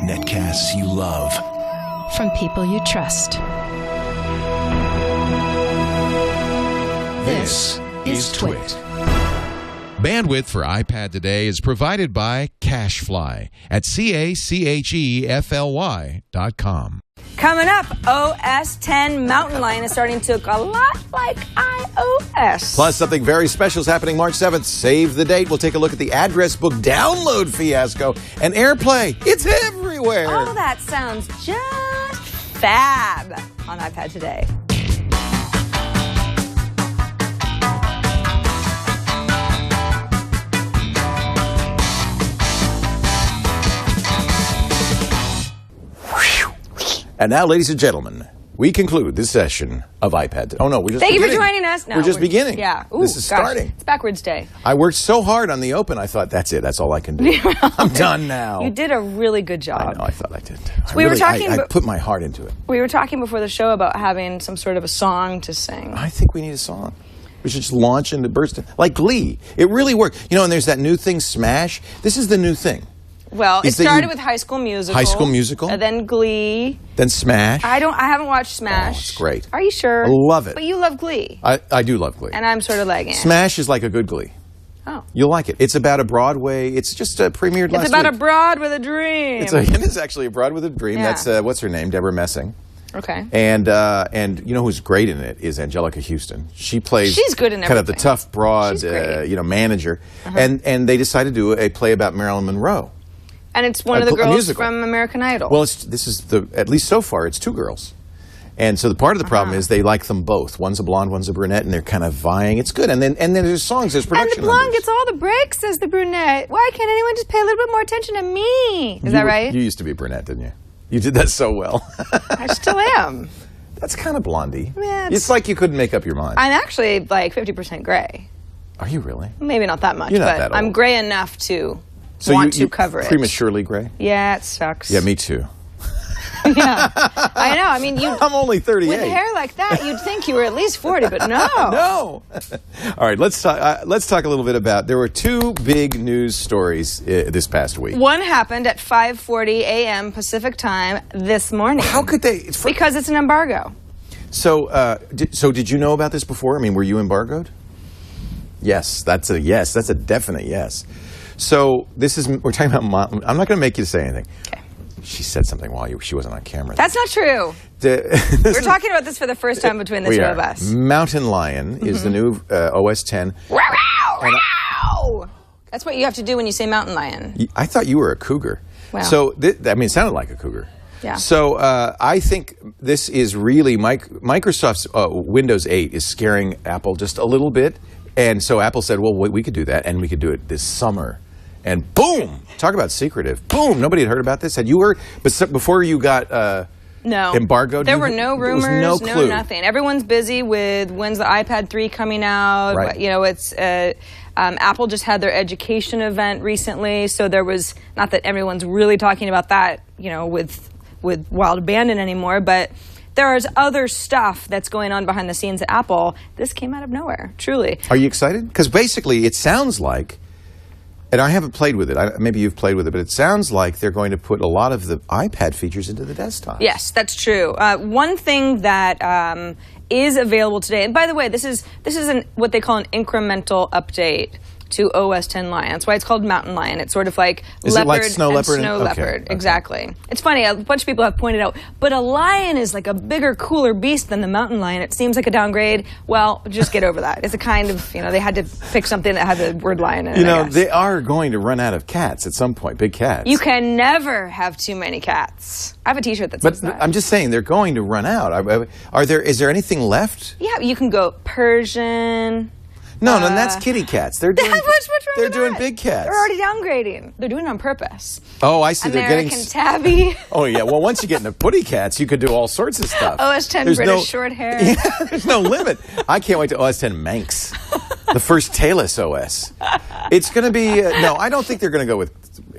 Netcasts you love. From people you trust. This is TWiT. Bandwidth for iPad today is provided by Cachefly at CACHEFLY.com. Coming up, OS 10 Mountain Lion is starting to look a lot like iOS. Plus, something very special is happening March 7th. Save the date. We'll take a look at the address book download fiasco and Airplay. It's everywhere. All that sounds just fab on iPad today. And now, ladies and gentlemen, we conclude this session of iPad. Oh, no, we're just Thank beginning. you for joining us. No, we're just beginning. Yeah. Ooh, this is starting. It's backwards day. I worked so hard on the open, I thought, that's it. That's all I can do. I'm done now. You did a really good job. I know, I thought I did. So I put my heart into it. We were talking before the show about having some sort of a song to sing. I think we need a song. We should just launch into burst. Like Glee. It really worked. You know, and there's that new thing, Smash. This is the new thing. Well, it started with High School Musical. High School Musical. And then Glee. Then Smash. I haven't watched Smash. Oh, it's great. Are you sure? I love it. But you love Glee. I do love Glee. And I'm sort of like, Smash is like a good Glee. Oh. You'll like it. It's about a Broadway. It's just premiered last week. It's about a broad with a dream. It is actually a broad with a dream. Yeah. That's, what's her name? Deborah Messing. Okay. And you know who's great in it is Angelica Houston. She's good in everything. Kind of the tough, broad, manager. Uh-huh. And they decided to do a play about Marilyn Monroe. And it's one of the girls from American Idol. Well, at least so far, it's two girls. And so the part of the problem is they like them both. One's a blonde, one's a brunette, and they're kind of vying. It's good. And then there's songs, there's production And the blonde numbers. gets all the breaks, says the brunette. Why can't anyone just pay a little bit more attention to me? Is that right? You used to be brunette, didn't you? You did that so well. I still am. That's kind of blondie. Yeah, it's like you couldn't make up your mind. I'm actually like 50% gray. Are you really? Maybe not that much, You're not but that old. I'm gray enough to cover it. Prematurely gray? Yeah, it sucks. Yeah, me too. Yeah, I know. I mean, I'm only 38. With hair like that, you'd think you were at least 40, but no. No. All right, let's talk a little bit about. There were two big news stories this past week. One happened at 5:40 a.m. Pacific time this morning. How could they? Because it's an embargo. So, did you know about this before? I mean, were you embargoed? Yes, that's a yes. That's a definite yes. So we're talking about. I'm not going to make you say anything. Okay. She said something while she wasn't on camera. That's not true. We're talking about this for the first time between the two of us. Mountain Lion is the new OS 10. Wow! That's what you have to do when you say mountain lion. I thought you were a cougar. Wow. So, it sounded like a cougar. Yeah. So I think this is really Microsoft's Windows 8 is scaring Apple just a little bit. And so Apple said, well, we could do that, and we could do it this summer. And boom! Talk about secretive. Boom! Nobody had heard about this. Had you heard? But before you got embargoed? There were no rumors, there was no clue. Nothing. Everyone's busy with when's the iPad 3 coming out. Right. You know, it's Apple just had their education event recently, so there was, not that everyone's really talking about that, you know, with wild abandon anymore, but there is other stuff that's going on behind the scenes at Apple. This came out of nowhere, truly. Are you excited? Because basically it sounds like, and I haven't played with it, maybe you've played with it, but it sounds like they're going to put a lot of the iPad features into the desktop. Yes, that's true. One thing that is available today, and by the way, this is what they call an incremental update to OS 10 Lion. That's why it's called Mountain Lion. It's sort of like leopard and snow leopard. Okay. Exactly. It's funny, a bunch of people have pointed out, but a lion is like a bigger, cooler beast than the mountain lion. It seems like a downgrade. Well, just get over that. It's a kind of, they had to pick something that had the word lion in it, they are going to run out of cats at some point, big cats. You can never have too many cats. I have a t-shirt that says that. I'm just saying, they're going to run out. Is there anything left? Yeah, you can go Persian. No, that's kitty cats. They're doing, they're doing big cats. They're already downgrading. They're doing it on purpose. Oh, I see. American Tabby. Oh, yeah. Well, once you get into putty cats, you could do all sorts of stuff. OS 10 British short hair. Yeah, there's no limit. I can't wait to OS 10 Manx, the first tailless OS. It's going to be, no, I don't think they're going to go with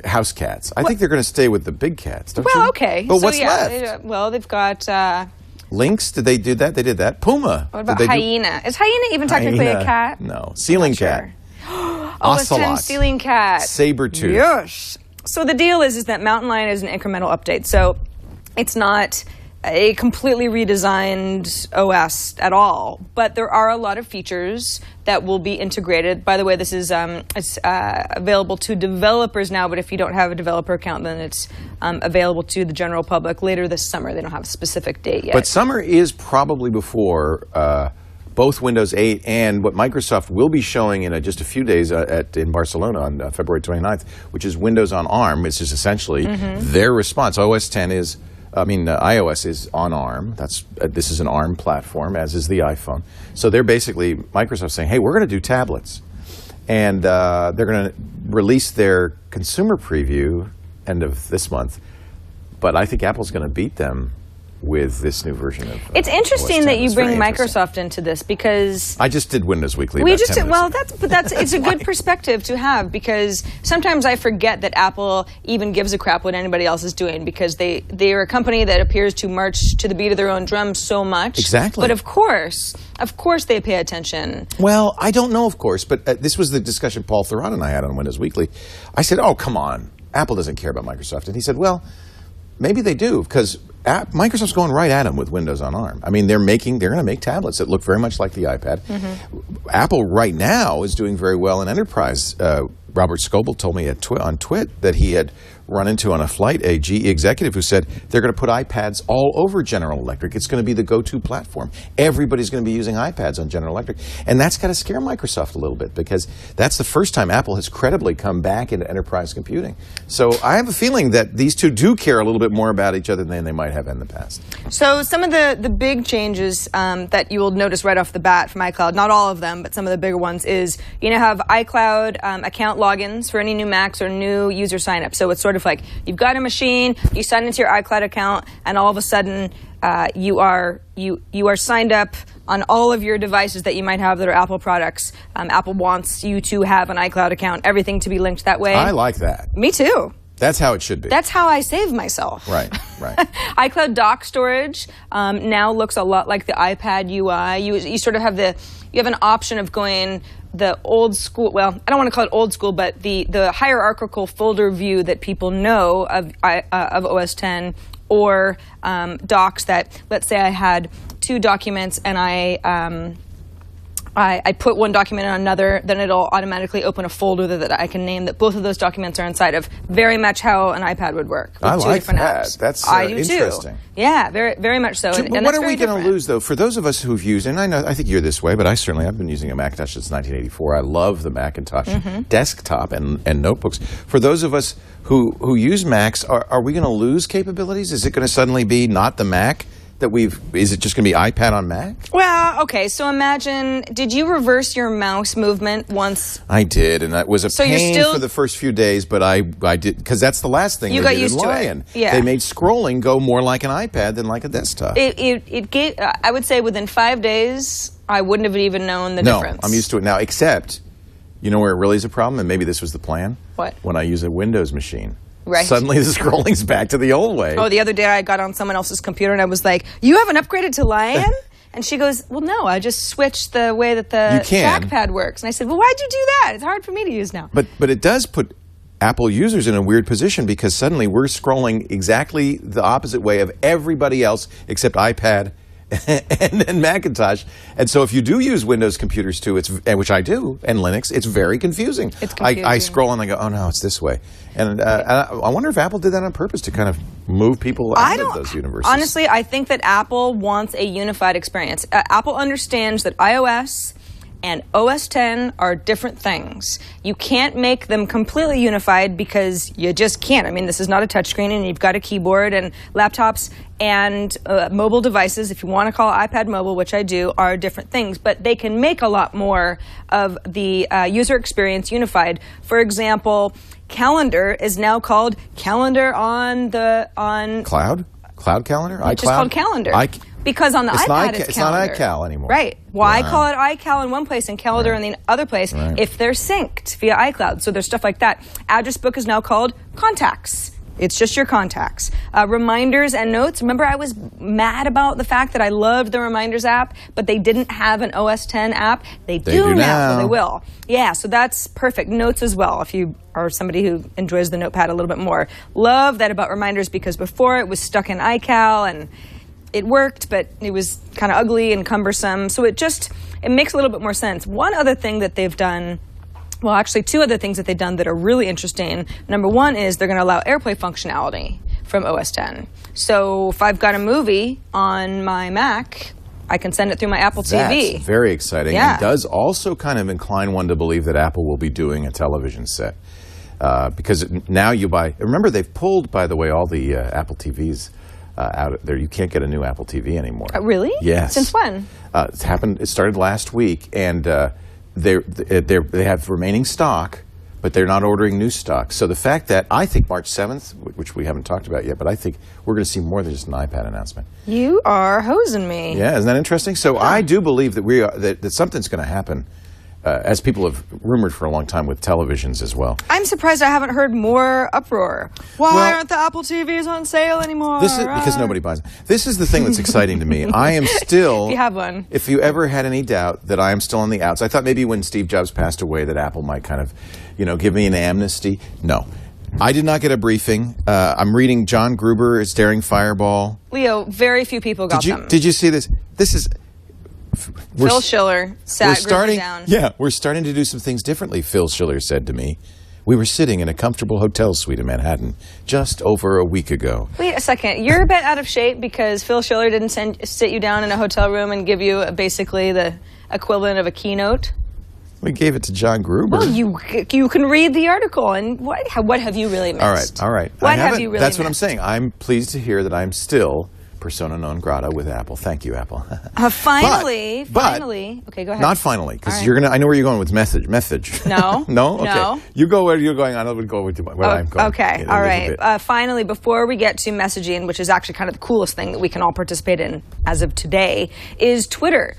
house cats. I think they're going to stay with the big cats, don't you? Well, okay. But what's left? They've got... Lynx? Did they do that? They did that. Puma. What about hyena? Is hyena even technically a cat? No. Ceiling cat. OS 10 ceiling cat. Saber-tooth. Yes. So the deal is that Mountain Lion is an incremental update. So it's not a completely redesigned OS at all, but there are a lot of features that will be integrated. By the way, this is it's available to developers now, but if you don't have a developer account, then it's available to the general public later this summer. They don't have a specific date yet. But summer is probably before both Windows 8 and what Microsoft will be showing in just a few days in Barcelona on February 29th, which is Windows on ARM. It's just essentially their response. iOS is on ARM. This is an ARM platform, as is the iPhone. So they're basically, Microsoft saying, hey, we're going to do tablets. And they're going to release their consumer preview end of this month. But I think Apple's going to beat them with this new version of It's interesting that you bring Microsoft into this, because I just did Windows Weekly. It's a good perspective to have, because sometimes I forget that Apple even gives a crap what anybody else is doing, because they are a company that appears to march to the beat of their own drum so much. Exactly. But of course they pay attention. Well, I don't know, of course, but this was the discussion Paul Theron and I had on Windows Weekly. I said, oh, come on, Apple doesn't care about Microsoft. And he said, well, maybe they do, because Microsoft's going right at them with Windows on ARM. I mean, they're going to make tablets that look very much like the iPad. Apple right now is doing very well in enterprise. Robert Scoble told me on TWiT that he had run into on a flight a GE executive who said they're going to put iPads all over General Electric. It's going to be the go-to platform. Everybody's going to be using iPads on General Electric. And that's got to scare Microsoft a little bit, because that's the first time Apple has credibly come back into enterprise computing. So I have a feeling that these two do care a little bit more about each other than they might have in the past. So some of the big changes that you will notice right off the bat from iCloud, not all of them, but some of the bigger ones, is you now have iCloud account logins for any new Macs or new user signup. So it's sort of like you've got a machine, you sign into your iCloud account, and all of a sudden you are signed up on all of your devices that you might have that are Apple products. Apple wants you to have an iCloud account, everything to be linked that way. I like that. Me too. That's how it should be. That's how I save myself. Right. iCloud dock storage now looks a lot like the iPad UI. You sort of have an option of going the old school, well, I don't want to call it old school, but the hierarchical folder view that people know of OS X, or docs that, let's say I had two documents and I put one document in another, then it'll automatically open a folder that I can name that both of those documents are inside of. Very much how an iPad would work. With I two like different that. apps. That's I do interesting. Too. Yeah, very, very much so. But what are we going to lose, though? For those of us who've used, and I think you're this way, but I've been using a Macintosh since 1984. I love the Macintosh desktop and notebooks. For those of us who use Macs, are we going to lose capabilities? Is it going to suddenly be not the Mac? Is it just going to be iPad on Mac? Well, okay, so imagine, did you reverse your mouse movement once? I did, and that was a pain for the first few days, but I did, because that's the last thing you they got did used in to Lion. It. Yeah. They made scrolling go more like an iPad than like a desktop. It gave, I would say within 5 days, I wouldn't have even known the difference. No, I'm used to it now, except, you know where it really is a problem, and maybe this was the plan? What? When I use a Windows machine. Right. Suddenly the scrolling's back to the old way. Oh, the other day I got on someone else's computer and I was like, you haven't upgraded to Lion? And she goes, well, no, I just switched the way that the trackpad works. And I said, well, why'd you do that? It's hard for me to use now. But it does put Apple users in a weird position, because suddenly we're scrolling exactly the opposite way of everybody else except iPad and Macintosh. And so if you do use Windows computers too, which I do, and Linux, it's very confusing. It's confusing. I scroll and I go, oh no, it's this way. And I wonder if Apple did that on purpose to kind of move people out of those universes. Honestly, I think that Apple wants a unified experience. Apple understands that iOS and OS X are different things. You can't make them completely unified, because you just can't. I mean, this is not a touchscreen, and you've got a keyboard, and laptops and mobile devices, if you want to call it iPad mobile, which I do, are different things. But they can make a lot more of the user experience unified. For example, Calendar is now called Calendar on Cloud Calendar? iCloud? It's just called Calendar. Because on the iPad, it's Calendar. It's not iCal anymore. Right. Why call it iCal in one place and Calendar in the other place if they're synced via iCloud? So there's stuff like that. Address Book is now called Contacts. It's just your contacts. Reminders and notes. Remember, I was mad about the fact that I loved the Reminders app, but they didn't have an OS X app. They do now. Well, they will. Yeah, so that's perfect. Notes as well, if you are somebody who enjoys the notepad a little bit more. Love that about Reminders, because before it was stuck in iCal, and it worked, but it was kind of ugly and cumbersome. So it makes a little bit more sense. One other thing that they've done, well, actually, two other things that they've done that are really interesting. Number one is they're going to allow Airplay functionality from OS X. So if I've got a movie on my Mac, I can send it through my Apple TV. That's very exciting. Yeah. And does also kind of incline one to believe that Apple will be doing a television set. Because now you buy... Remember, they've pulled, by the way, all the Apple TVs out there. You can't get a new Apple TV anymore. Really? Yes. Since when? It's happened. It started last week, and... They have remaining stock, but they're not ordering new stock. So the fact that I think March 7th, which we haven't talked about yet, but I think we're going to see more than just an iPad announcement. You are hosing me. Yeah, isn't that interesting? So I do believe that that something's going to happen, as people have rumored for a long time with televisions as well. I'm surprised I haven't heard more uproar. Why aren't the Apple TVs on sale anymore? This is because nobody buys them. This is the thing that's exciting to me. I am still... If you have one. If you ever had any doubt that I am still on the outs, I thought maybe when Steve Jobs passed away that Apple might kind of, give me an amnesty. No. I did not get a briefing. I'm reading John Gruber, his Daring Fireball. Leo, very few people got them. Did you see this? This is... Phil Schiller sat Gruber down. Yeah, we're starting to do some things differently, Phil Schiller said to me. We were sitting in a comfortable hotel suite in Manhattan just over a week ago. Wait a second. You're a bit out of shape because Phil Schiller didn't sit you down in a hotel room and give you basically the equivalent of a keynote? We gave it to John Gruber. Well, you can read the article, and what have you really missed? All right. What have you really That's missed? what I'm saying. I'm pleased to hear that I'm still persona non grata with Apple. Thank you, Apple. Finally. Okay, go ahead. Not finally, because I know where you're going with message. No. No? Okay. No. You go where you're going. I would go with where I'm going. Okay. All right. Finally, before we get to messaging, which is actually kind of the coolest thing that we can all participate in as of today, is Twitter.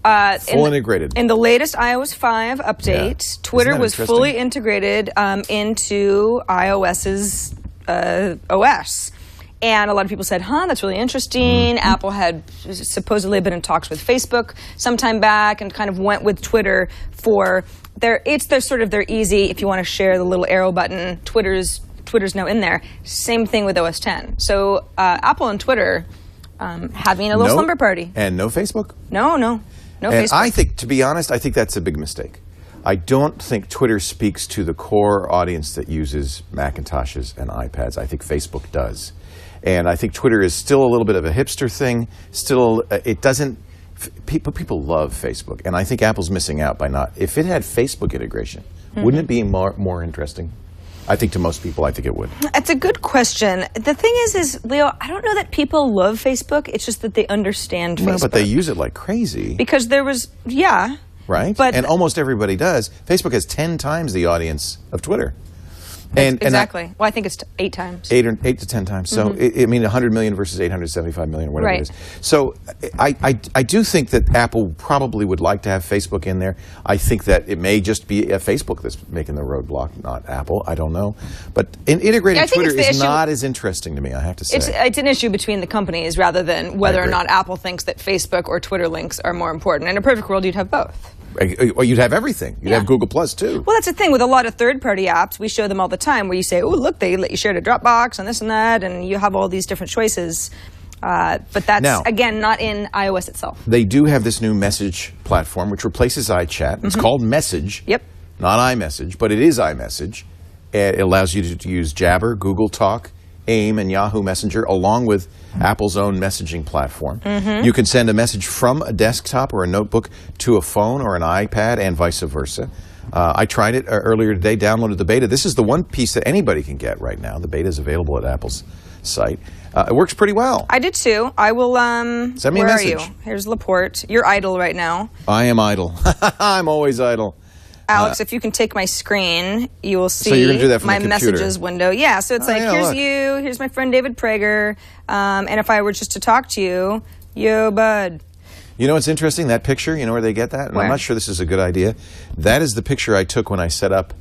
Full integrated. In the latest iOS 5 update, Twitter was fully integrated into iOS's OS. And a lot of people said, that's really interesting. Mm-hmm. Apple had supposedly been in talks with Facebook sometime back and kind of went with Twitter for their easy, if you want to share the little arrow button, Twitter's now in there. Same thing with OS X. So Apple and Twitter having a little slumber party. And no Facebook? No Facebook. I think, to be honest, I think that's a big mistake. I don't think Twitter speaks to the core audience that uses Macintoshes and iPads. I think Facebook does. And I think Twitter is still a little bit of a hipster thing. Still, it doesn't... People love Facebook. And I think Apple's missing out by not... If it had Facebook integration, wouldn't it be more interesting? I think to most people, I think it would. That's a good question. The thing is, Leo, I don't know that people love Facebook. It's just that they understand Facebook. No, but they use it like crazy. Because there was... Yeah. Right? And almost everybody does. Facebook has 10 times the audience of Twitter. Exactly. Well, I think it's 8 times. 8 to 10 times. So, 100 million versus 875 million, or whatever it is. So, I do think that Apple probably would like to have Facebook in there. I think that it may just be Facebook that's making the roadblock, not Apple. I don't know. But integrating Twitter is not as interesting to me, I have to say. It's an issue between the companies rather than whether or not Apple thinks that Facebook or Twitter links are more important. In a perfect world, you'd have both. Or you'd have everything. You'd have Google Plus, too. Well, that's the thing. With a lot of third-party apps, we show them all the time where you say, oh, look, they let you share to Dropbox and this and that, and you have all these different choices. But that's, again, not in iOS itself. They do have this new message platform, which replaces iChat. It's called Message. Yep. Not iMessage, but it is iMessage. It allows you to use Jabber, Google Talk, AIM, and Yahoo Messenger, along with Apple's own messaging platform. You can send a message from a desktop or a notebook to a phone or an iPad and vice versa. I tried it earlier today, downloaded the beta. This is the one piece that anybody can get right now. The beta is available at Apple's site. It works pretty well. I did too. I will, send me a message. Where are you? Here's Laporte. You're idle right now. I am idle. I'm always idle. Alex, if you can take my screen, you will see you're gonna do that from my the computer. messages window. Yeah, so it's here's you, here's my friend David Prager, and if I were just to talk to you, yo, bud. You know what's interesting? That picture, you know where they get that? And Where? I'm not sure this is a good idea. That is the picture I took when I set up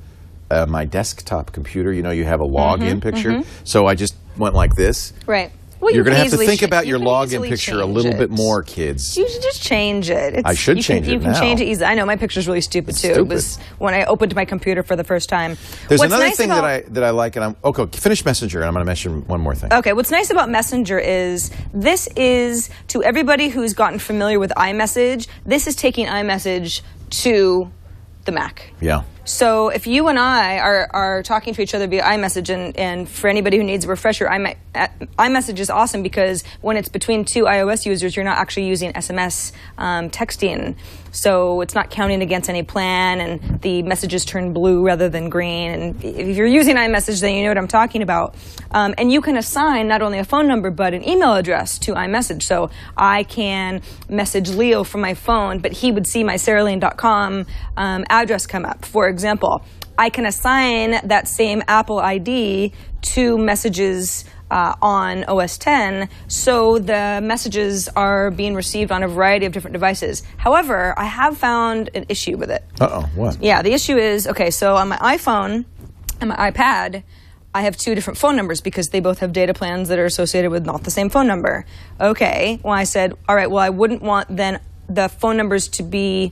my desktop computer. You know, you have a login picture. So I just went like this. Right. Well, You're going to have to easily think about you your can login easily picture a change little it. bit more, kids. You should just change it. I should change it You can now. change it easily. I know, my picture's really stupid, too. It was when I opened my computer for the first time. There's What's another nice thing about, that I like, and okay, finish Messenger, and I'm going to mention one more thing. Okay, what's nice about Messenger is this is, to everybody who's gotten familiar with iMessage, this is taking iMessage to the Mac. Yeah. So if you and I are talking to each other via iMessage, and for anybody who needs a refresher, iMessage is awesome because when it's between two iOS users, you're not actually using SMS texting. So it's not counting against any plan, and the messages turn blue rather than green. And if you're using iMessage, then you know what I'm talking about. And you can assign not only a phone number, but an email address to iMessage. So I can message Leo from my phone, but he would see my saralane.com address come up. For example, I can assign that same Apple ID to messages on OS X, so the messages are being received on a variety of different devices. However, I have found an issue with it. Uh-oh, what? Yeah, the issue is, okay, so on my iPhone and my iPad, I have two different phone numbers because they both have data plans that are associated with not the same phone number. Okay, well, I said, all right, well, I wouldn't want then the phone numbers to be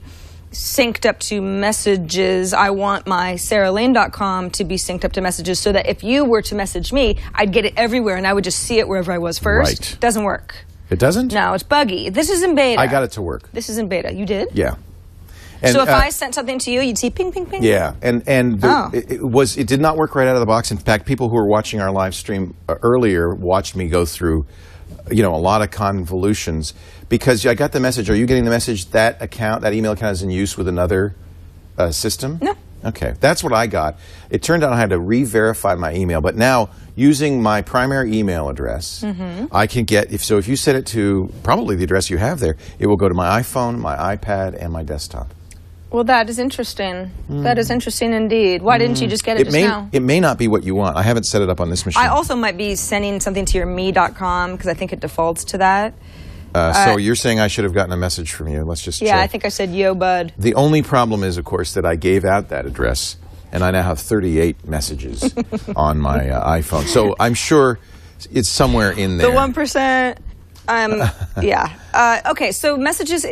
synced up to messages. I want my saralane.com to be synced up to messages so that if you were to message me, I'd get it everywhere and I would just see it wherever I was first. Right. Doesn't work. It doesn't? No, it's buggy. This is in beta. I got it to work. This is in beta. You did? Yeah. And, so if I sent something to you, you'd see ping, ping, ping? Yeah, and it did not work right out of the box. In fact, people who were watching our live stream earlier watched me go through, a lot of convolutions because I got the message. Are you getting the message that email account is in use with another system? No. Okay, that's what I got. It turned out I had to re-verify my email, but now using my primary email address, I can get, if you set it to probably the address you have there, it will go to my iPhone, my iPad, and my desktop. Well, that is interesting. That is interesting indeed. Why didn't you just get it now? It may not be what you want. I haven't set it up on this machine. I also might be sending something to your me.com because I think it defaults to that. So you're saying I should have gotten a message from you. Let's just check. I think I said, yo, bud. The only problem is, of course, that I gave out that address, and I now have 38 messages on my iPhone. So I'm sure it's somewhere in there. The 1%. Yeah. Okay, so Messages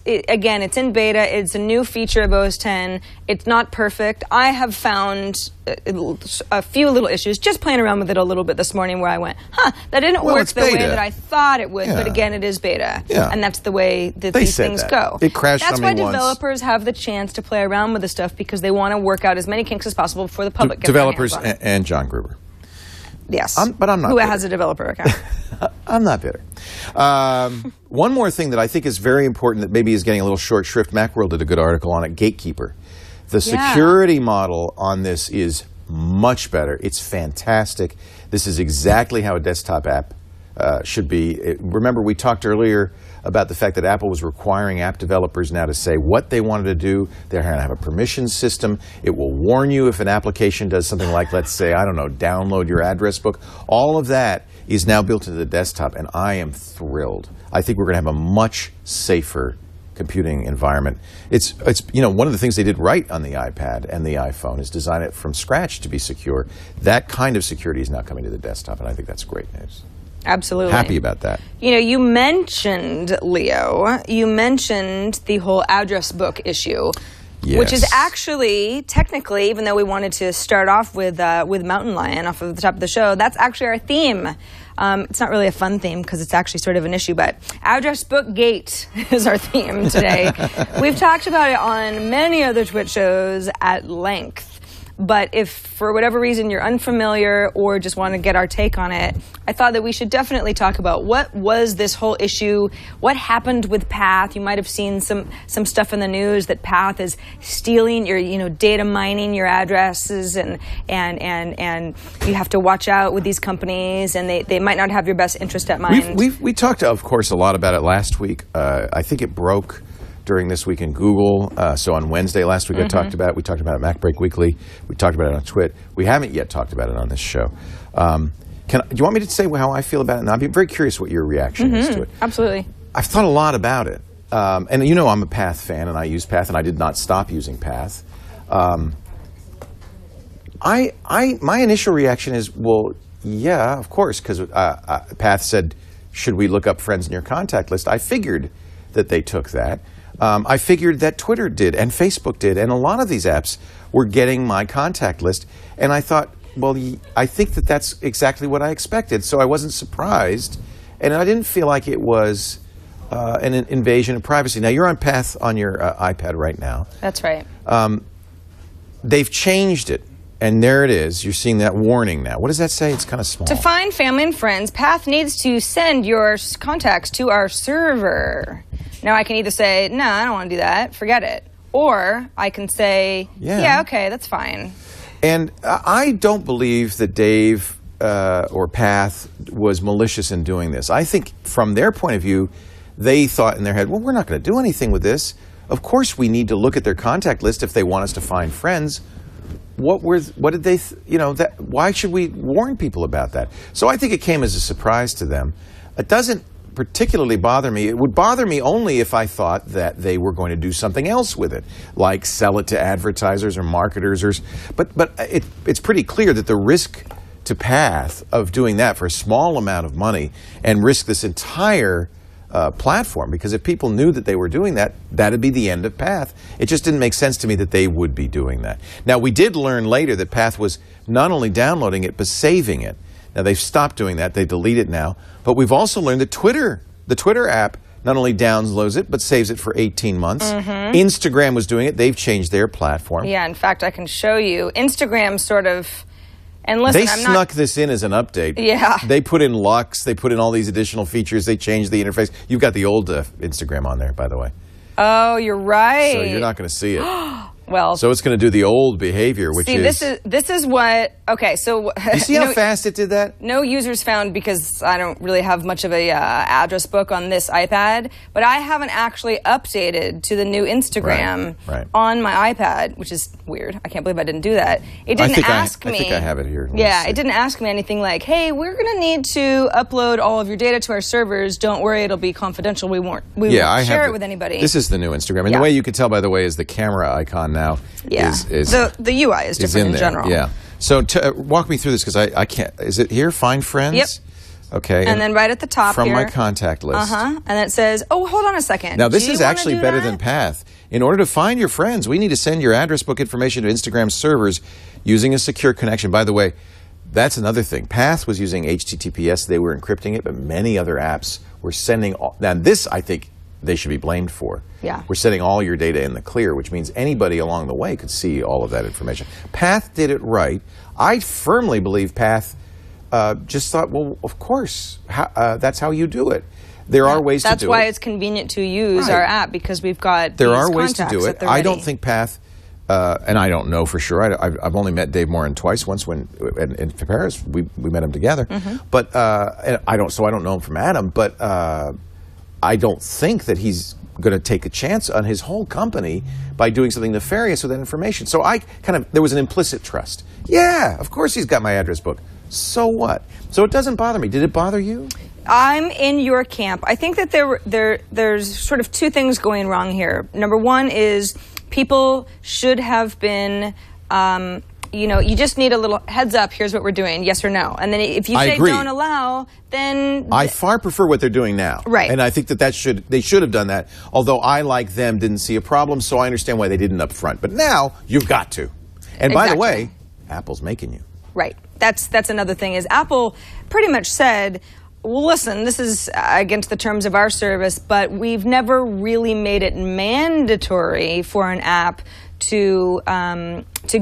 again, it's in beta. It's a new feature of OS X. It's not perfect. I have found a few little issues, just playing around with it a little bit this morning where I went, that didn't work the way that I thought it would. Yeah. But again, it is beta. Yeah. And that's the way that these things go. It crashed That's on me why once. developers have the chance to play around with the stuff because they want to work out as many kinks as possible before the public gets developers their hands on it. and John Gruber. Yes. But I'm not Who bitter. has a developer account. I'm not bitter. One more thing that I think is very important that maybe is getting a little short shrift. Macworld did a good article on it, Gatekeeper. The security model on this is much better. It's fantastic. This is exactly how a desktop app should be. Remember, we talked earlier about the fact that Apple was requiring app developers now to say what they wanted to do. They're going to have a permission system. It will warn you if an application does something like, let's say, I don't know, download your address book. All of that is now built into the desktop, and I am thrilled. I think we're going to have a much safer computing environment. It's one of the things they did right on the iPad and the iPhone is design it from scratch to be secure. That kind of security is now coming to the desktop, and I think that's great news. Absolutely. Happy about that. You mentioned, Leo, the whole address book issue. Yes. Which is actually, technically, even though we wanted to start off with Mountain Lion off of the top of the show, that's actually our theme. It's not really a fun theme because it's actually sort of an issue, but Address Book Gate is our theme today. We've talked about it on many other TWiT shows at length. But if, for whatever reason, you're unfamiliar or just want to get our take on it, I thought that we should definitely talk about what was this whole issue, what happened with Path. You might have seen some stuff in the news that Path is stealing your, data mining your addresses, and you have to watch out with these companies, and they might not have your best interest at mind. We talked, of course, a lot about it last week. I think it broke during This Week in Google. So on Wednesday last week we talked about it. We talked about it at MacBreak Weekly. We talked about it on TWiT. We haven't yet talked about it on this show. Do you want me to say how I feel about it? And I'd be very curious what your reaction is to it. Absolutely. I've thought a lot about it. And I'm a Path fan, and I use Path, and I did not stop using Path. My initial reaction is, well, yeah, of course, because Path said, should we look up friends in your contact list? I figured that they took that. I figured that Twitter did and Facebook did, and a lot of these apps were getting my contact list. And I thought, well, I think that that's exactly what I expected, so I wasn't surprised. And I didn't feel like it was an invasion of privacy. Now, you're on Path on your iPad right now. That's right. They've changed it, and there it is. You're seeing that warning now. What does that say? It's kind of small. To find family and friends, Path needs to send your contacts to our server. Now, I can either say, no, I don't want to do that, forget it. Or I can say, yeah, okay, that's fine. And I don't believe that Dave or Path was malicious in doing this. I think from their point of view, they thought in their head, well, we're not going to do anything with this. Of course, we need to look at their contact list if they want us to find friends. What did they, why should we warn people about that? So I think it came as a surprise to them. It doesn't particularly bother me. It would bother me only if I thought that they were going to do something else with it, like sell it to advertisers or marketers. But it's pretty clear that the risk to Path of doing that for a small amount of money and risk this entire platform, because if people knew that they were doing that, that'd be the end of Path. It just didn't make sense to me that they would be doing that. Now, we did learn later that Path was not only downloading it, but saving it. Now, they've stopped doing that. They delete it now. But we've also learned that the Twitter app, not only downloads it, but saves it for 18 months. Mm-hmm. Instagram was doing it. They've changed their platform. Yeah, in fact, I can show you. Instagram sort of... And listen, they snuck this in as an update. Yeah. They put in Lux. They put in all these additional features. They changed the interface. You've got the old Instagram on there, by the way. Oh, you're right. So you're not going to see it. Well, so it's going to do the old behavior, which this is what. Okay, so you see how fast it did that? No users found, because I don't really have much of a address book on this iPad, but I haven't actually updated to the new Instagram on my iPad, which is weird. I can't believe I didn't do that. It didn't ask me. I think I have it here. Yeah, it didn't ask me anything like, "Hey, we're going to need to upload all of your data to our servers. Don't worry, it'll be confidential. We won't share it with anybody." This is the new Instagram, and the way you can tell, by the way, is the camera icon now. Is the UI is different in general. Yeah. So walk me through this, because I can't. Is it here? Find friends. Yep. Okay. And then right at the top from here, my contact list. And it says, "Oh, hold on a second. Now this is actually better than Path. In order to find your friends, we need to send your address book information to Instagram servers using a secure connection." By the way, that's another thing. Path was using HTTPS. They were encrypting it, but many other apps were sending. Now this, I think, they should be blamed for. Yeah. We're setting all your data in the clear, which means anybody along the way could see all of that information. Path did it right. I firmly believe Path just thought, well, of course, that's how you do it. There are ways to do it. That's why it's convenient to use our app, because we've got there are ways to do it. I don't think Path, and I don't know for sure. I've only met Dave Morin twice. Once when in Paris, we met him together. Mm-hmm. But and I don't know him from Adam. But I don't think that he's going to take a chance on his whole company by doing something nefarious with that information. So there was an implicit trust. Yeah, of course he's got my address book. So what? So it doesn't bother me. Did it bother you? I'm in your camp. I think that there's sort of two things going wrong here. Number one is people should have been... you just need a little heads up, here's what we're doing, yes or no. And then if you say don't allow, then... I far prefer what they're doing now. Right. And I think they should have done that. Although I, like them, didn't see a problem, so I understand why they didn't up front. But now, you've got to. And by the way, Apple's making you. Right. That's another thing, is Apple pretty much said, well, listen, this is against the terms of our service, but we've never really made it mandatory for an app to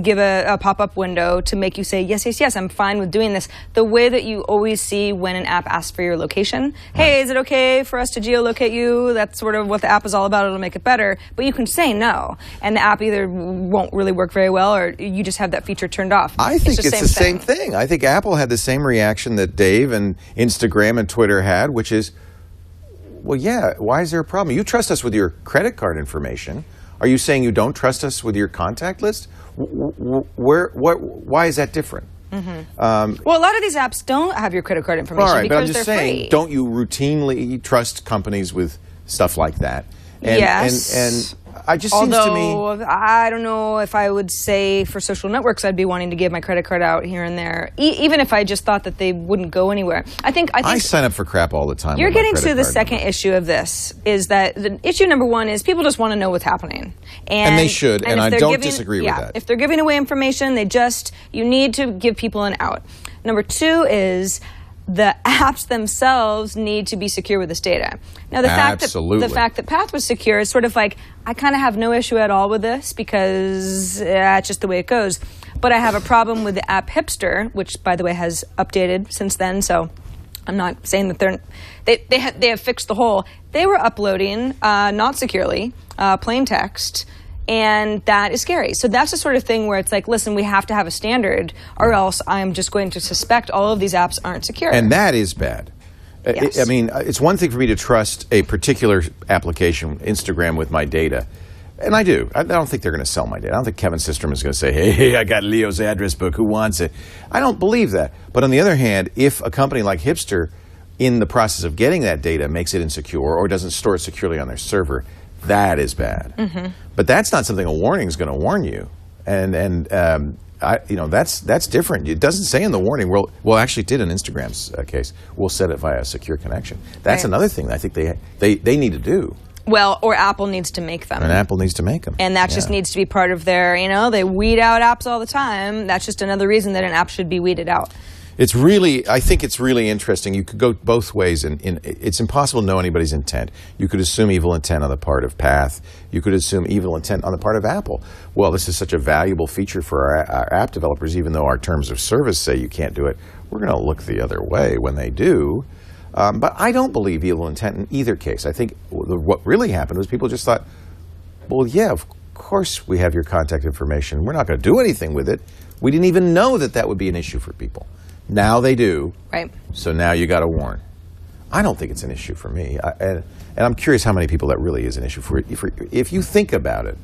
give a pop-up window to make you say, yes, I'm fine with doing this. The way that you always see when an app asks for your location. Hey, is it okay for us to geolocate you? That's sort of what the app is all about. It'll make it better. But you can say no, and the app either won't really work very well, or you just have that feature turned off. I think it's the same thing. I think Apple had the same reaction that Dave and Instagram and Twitter had, which is, well, yeah, why is there a problem? You trust us with your credit card information. Are you saying you don't trust us with your contact list? Why is that different? Mm-hmm. Well, a lot of these apps don't have your credit card information, all right, because but I'm just saying, free. Don't you routinely trust companies with stuff like that? Yes. And It just seems to me. Although, I don't know if I would say for social networks I'd be wanting to give my credit card out here and there, even if I just thought that they wouldn't go anywhere. I think I sign up for crap all the time. You're with my getting credit to the card second number. issue of this, is that the issue number one is people just want to know what's happening. And they should, and if I they're don't disagree with that. If they're giving away information, you need to give people an out. Number two is the apps themselves need to be secure with this data. Now, the fact that Path was secure is sort of like, I kind of have no issue at all with this because it's just the way it goes. But I have a problem with the app Hipster, which, by the way, has updated since then. So I'm not saying that they have fixed the hole. They were uploading, not securely, plain text. And that is scary. So that's the sort of thing where it's like, listen, we have to have a standard, or else I'm just going to suspect all of these apps aren't secure. And that is bad. Yes. I mean, it's one thing for me to trust a particular application, Instagram, with my data. And I do. I don't think they're going to sell my data. I don't think Kevin Systrom is going to say, hey, I got Leo's address book. Who wants it? I don't believe that. But on the other hand, if a company like Hipster, in the process of getting that data, makes it insecure or doesn't store it securely on their server, that is bad. Mm-hmm. But that's not something a warning is going to warn you. And that's different. It doesn't say in the warning, well, actually it did in Instagram's case, we'll set it via a secure connection. That's another thing that I think they need to do. Well, or Apple needs to make them. And Apple needs to make them. And that just needs to be part of their, they weed out apps all the time. That's just another reason that an app should be weeded out. I think it's really interesting. You could go both ways, and it's impossible to know anybody's intent. You could assume evil intent on the part of Path. You could assume evil intent on the part of Apple. Well, this is such a valuable feature for our app developers, even though our terms of service say you can't do it. We're going to look the other way when they do. But I don't believe evil intent in either case. I think what really happened was people just thought, well, yeah, of course we have your contact information. We're not going to do anything with it. We didn't even know that would be an issue for people. Now they do. Right. So now you got to warn. I don't think it's an issue for me. And I'm curious how many people that really is an issue for. If you think about it.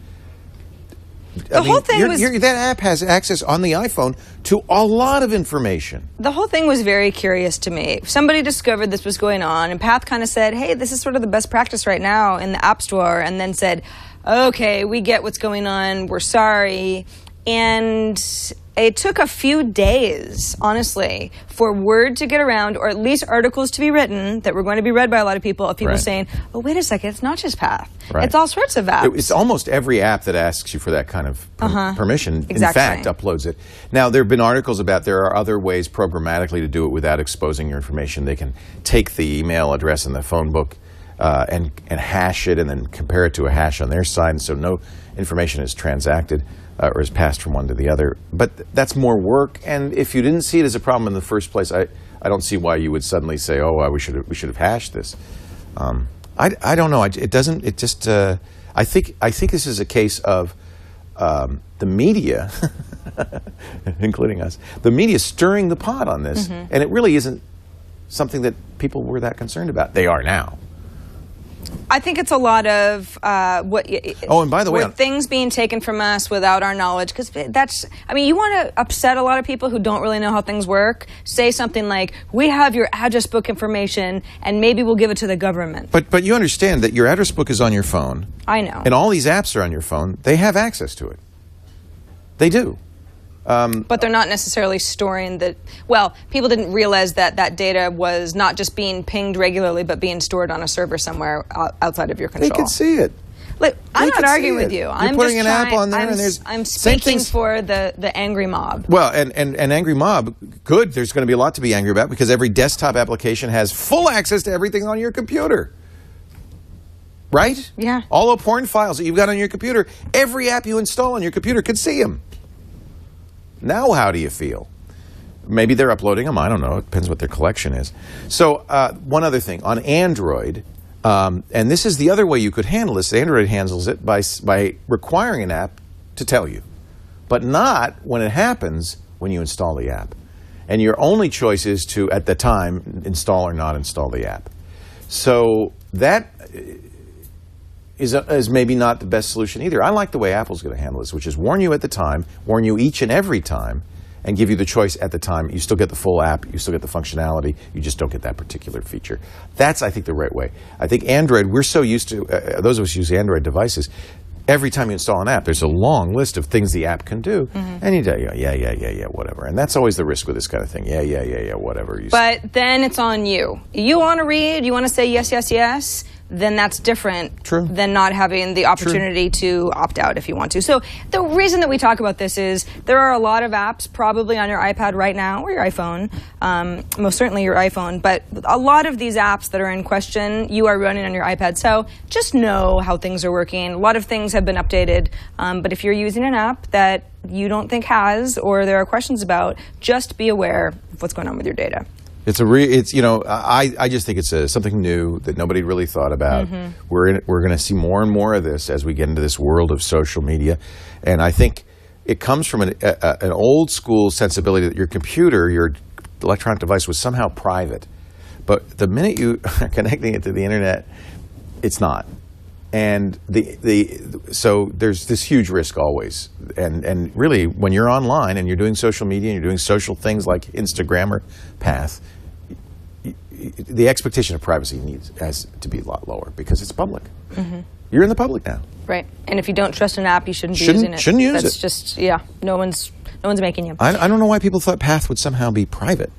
Whole thing was... that app has access on the iPhone to a lot of information. The whole thing was very curious to me. Somebody discovered this was going on, and Path kind of said, hey, this is sort of the best practice right now in the App Store, and then said, okay, we get what's going on, we're sorry. And it took a few days, honestly, for word to get around, or at least articles to be written that were going to be read by a lot of people saying, oh, wait a second, it's not just Path. Right. It's all sorts of apps. It's almost every app that asks you for that kind of permission, in fact, uploads it. Now, there have been articles about there are other ways programmatically to do it without exposing your information. They can take the email address in the phone book and hash it and then compare it to a hash on their side, and so no information is transacted. Or is passed from one to the other. But that's more work, and if you didn't see it as a problem in the first place, I don't see why you would suddenly say, oh, we should have hashed this. I don't know. I think this is a case of the media, including us, the media stirring the pot on this, and it really isn't something that people were that concerned about. They are now. I think it's a lot of and by the way, things being taken from us without our knowledge, because you want to upset a lot of people who don't really know how things work. Say something like, we have your address book information and maybe we'll give it to the government. But you understand that your address book is on your phone. I know. And all these apps are on your phone. They have access to it. They do. But they're not necessarily storing the... Well, people didn't realize that data was not just being pinged regularly, but being stored on a server somewhere outside of your control. They can see it. Look, I'm not arguing with you. I'm putting an app on there, and there's... I'm speaking for the angry mob. Well, and angry mob, good. There's going to be a lot to be angry about, because every desktop application has full access to everything on your computer. Right? Yeah. All the porn files that you've got on your computer, every app you install on your computer could see them. Now how do you feel? Maybe they're uploading them. I don't know. It depends what their collection is. So one other thing. On Android, and this is the other way you could handle this. Android handles it by requiring an app to tell you, but not when it happens when you install the app. And your only choice is to, at the time, install or not install the app. So that is maybe not the best solution either. I like the way Apple's going to handle this, which is warn you at the time, warn you each and every time, and give you the choice at the time. You still get the full app, you still get the functionality, you just don't get that particular feature. That's, I think, the right way. I think Android, we're so used to, those of us who use Android devices, every time you install an app, there's a long list of things the app can do. And you say, yeah, whatever. And that's always the risk with this kind of thing. Yeah, whatever. But then it's on you. You want to read, you want to say yes, then that's different than not having the opportunity to opt out if you want to. So the reason that we talk about this is there are a lot of apps probably on your iPad right now, or your iPhone, most certainly your iPhone, but a lot of these apps that are in question, you are running on your iPad. So just know how things are working. A lot of things have been updated, but if you're using an app that you don't think has, or there are questions about, just be aware of what's going on with your data. I just think it's something new that nobody really thought about. We're going to see more and more of this as we get into this world of social media, and I think it comes from an old school sensibility that your computer, your electronic device, was somehow private. But the minute you are connecting it to the internet, it's not. And so there's this huge risk always. And really, when you're online and you're doing social media and you're doing social things like Instagram or Path, the expectation of privacy has to be a lot lower because it's public. You're in the public now. Right. And if you don't trust an app, you shouldn't be using it. Shouldn't use it. That's just, no one's making you. I don't know why people thought Path would somehow be private.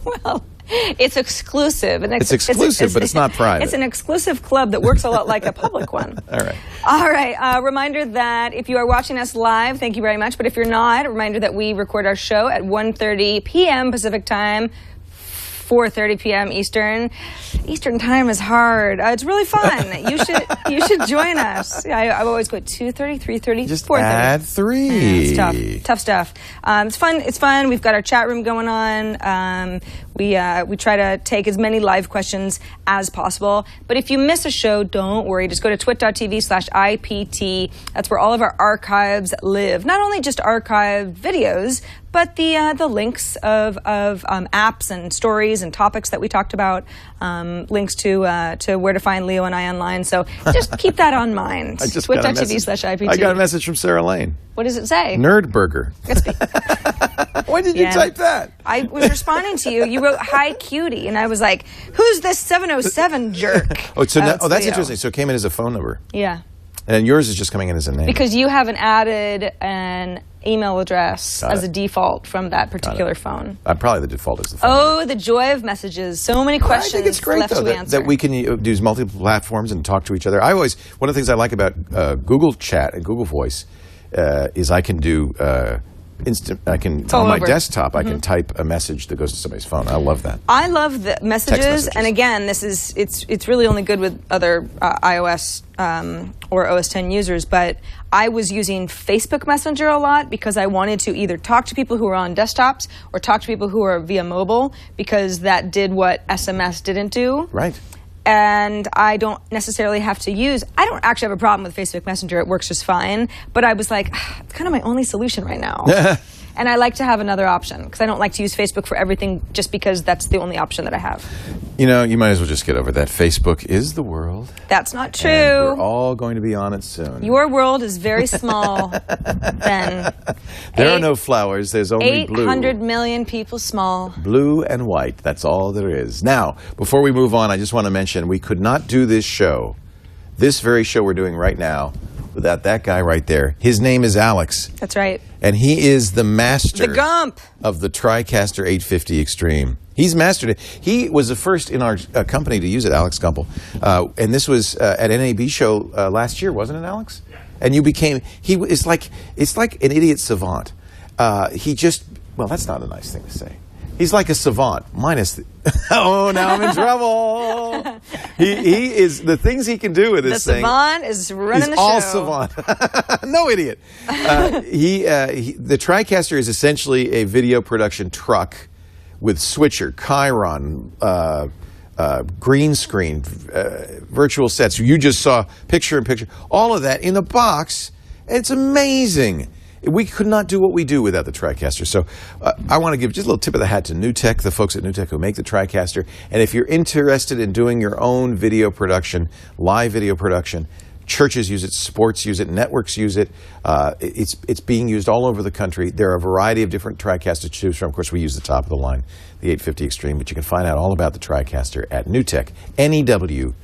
Well, it's exclusive. It's exclusive, but it's not private. It's an exclusive club that works a lot like a public one. All right. Reminder that if you are watching us live, thank you very much. But if you're not, a reminder that we record our show at 1:30 p.m. Pacific time, 4:30 p.m. Eastern. Eastern time is hard. It's really fun. You should join us. I always go at 2:30, 3:30, just 4:30. Add 3. Yeah, it's tough stuff. It's fun. We've got our chat room going on. We try to take as many live questions as possible. But if you miss a show, don't worry. Just go to twit.tv/IPT. That's where all of our archives live. Not only just archived videos, but the links of apps and stories and topics that we talked about, links to where to find Leo and I online. So just keep that on mind. Twit.tv/IPT. I got a message from Sarah Lane. What does it say? Nerd burger. Why did you type that? I was responding to you. You wrote, "Hi, cutie." And I was like, who's this 707 jerk? That's interesting. So it came in as a phone number. Yeah. And yours is just coming in as a name. Because you haven't added an email address as a default from that particular phone. Probably the default is the phone. Oh, the joy of messages. So many questions I think it's great, left though, to answer. that we can use multiple platforms and talk to each other. One of the things I like about Google Chat and Google Voice is I can do on my desktop, I can type a message that goes to somebody's phone. I love that. I love the messages. And again, it's really only good with other iOS or OS X users, but I was using Facebook Messenger a lot because I wanted to either talk to people who are on desktops or talk to people who are via mobile, because that did what SMS didn't do. Right. And I don't necessarily have to I don't actually have a problem with Facebook Messenger. It works just fine. But I was like, it's kind of my only solution right now. And I like to have another option because I don't like to use Facebook for everything just because that's the only option that I have. You know, you might as well just get over that. Facebook is the world. That's not true. And we're all going to be on it soon. Your world is very small, Ben. There are no flowers. There's only blue. 800 million people small. Blue and white. That's all there is. Now, before we move on, I just want to mention we could not do this show, this very show we're doing right now, without that guy right there. His name is Alex. That's right. And he is the master Gump of the TriCaster 850 Extreme. He's mastered it. He was the first in our company to use it, Alex Gumpel. And this was at NAB show last year, wasn't it, Alex? Yeah. And you became, it's like an idiot savant. That's not a nice thing to say. He's like a savant, minus oh, now I'm in trouble. He is, the things he can do with this thing. The savant is running the show. All savant. No idiot. The TriCaster is essentially a video production truck with switcher, Chiron, green screen, virtual sets. You just saw picture-in-picture. All of that in a box. It's amazing. We could not do what we do without the TriCaster. So I want to give just a little tip of the hat to NewTek, the folks at NewTek who make the TriCaster. And if you're interested in doing your own video production, live video production, churches use it, sports use it, networks use it. It's being used all over the country. There are a variety of different TriCaster to choose from. Of course, we use the top of the line, the 850 Extreme. But you can find out all about the TriCaster at NewTek, NEWTEK.com.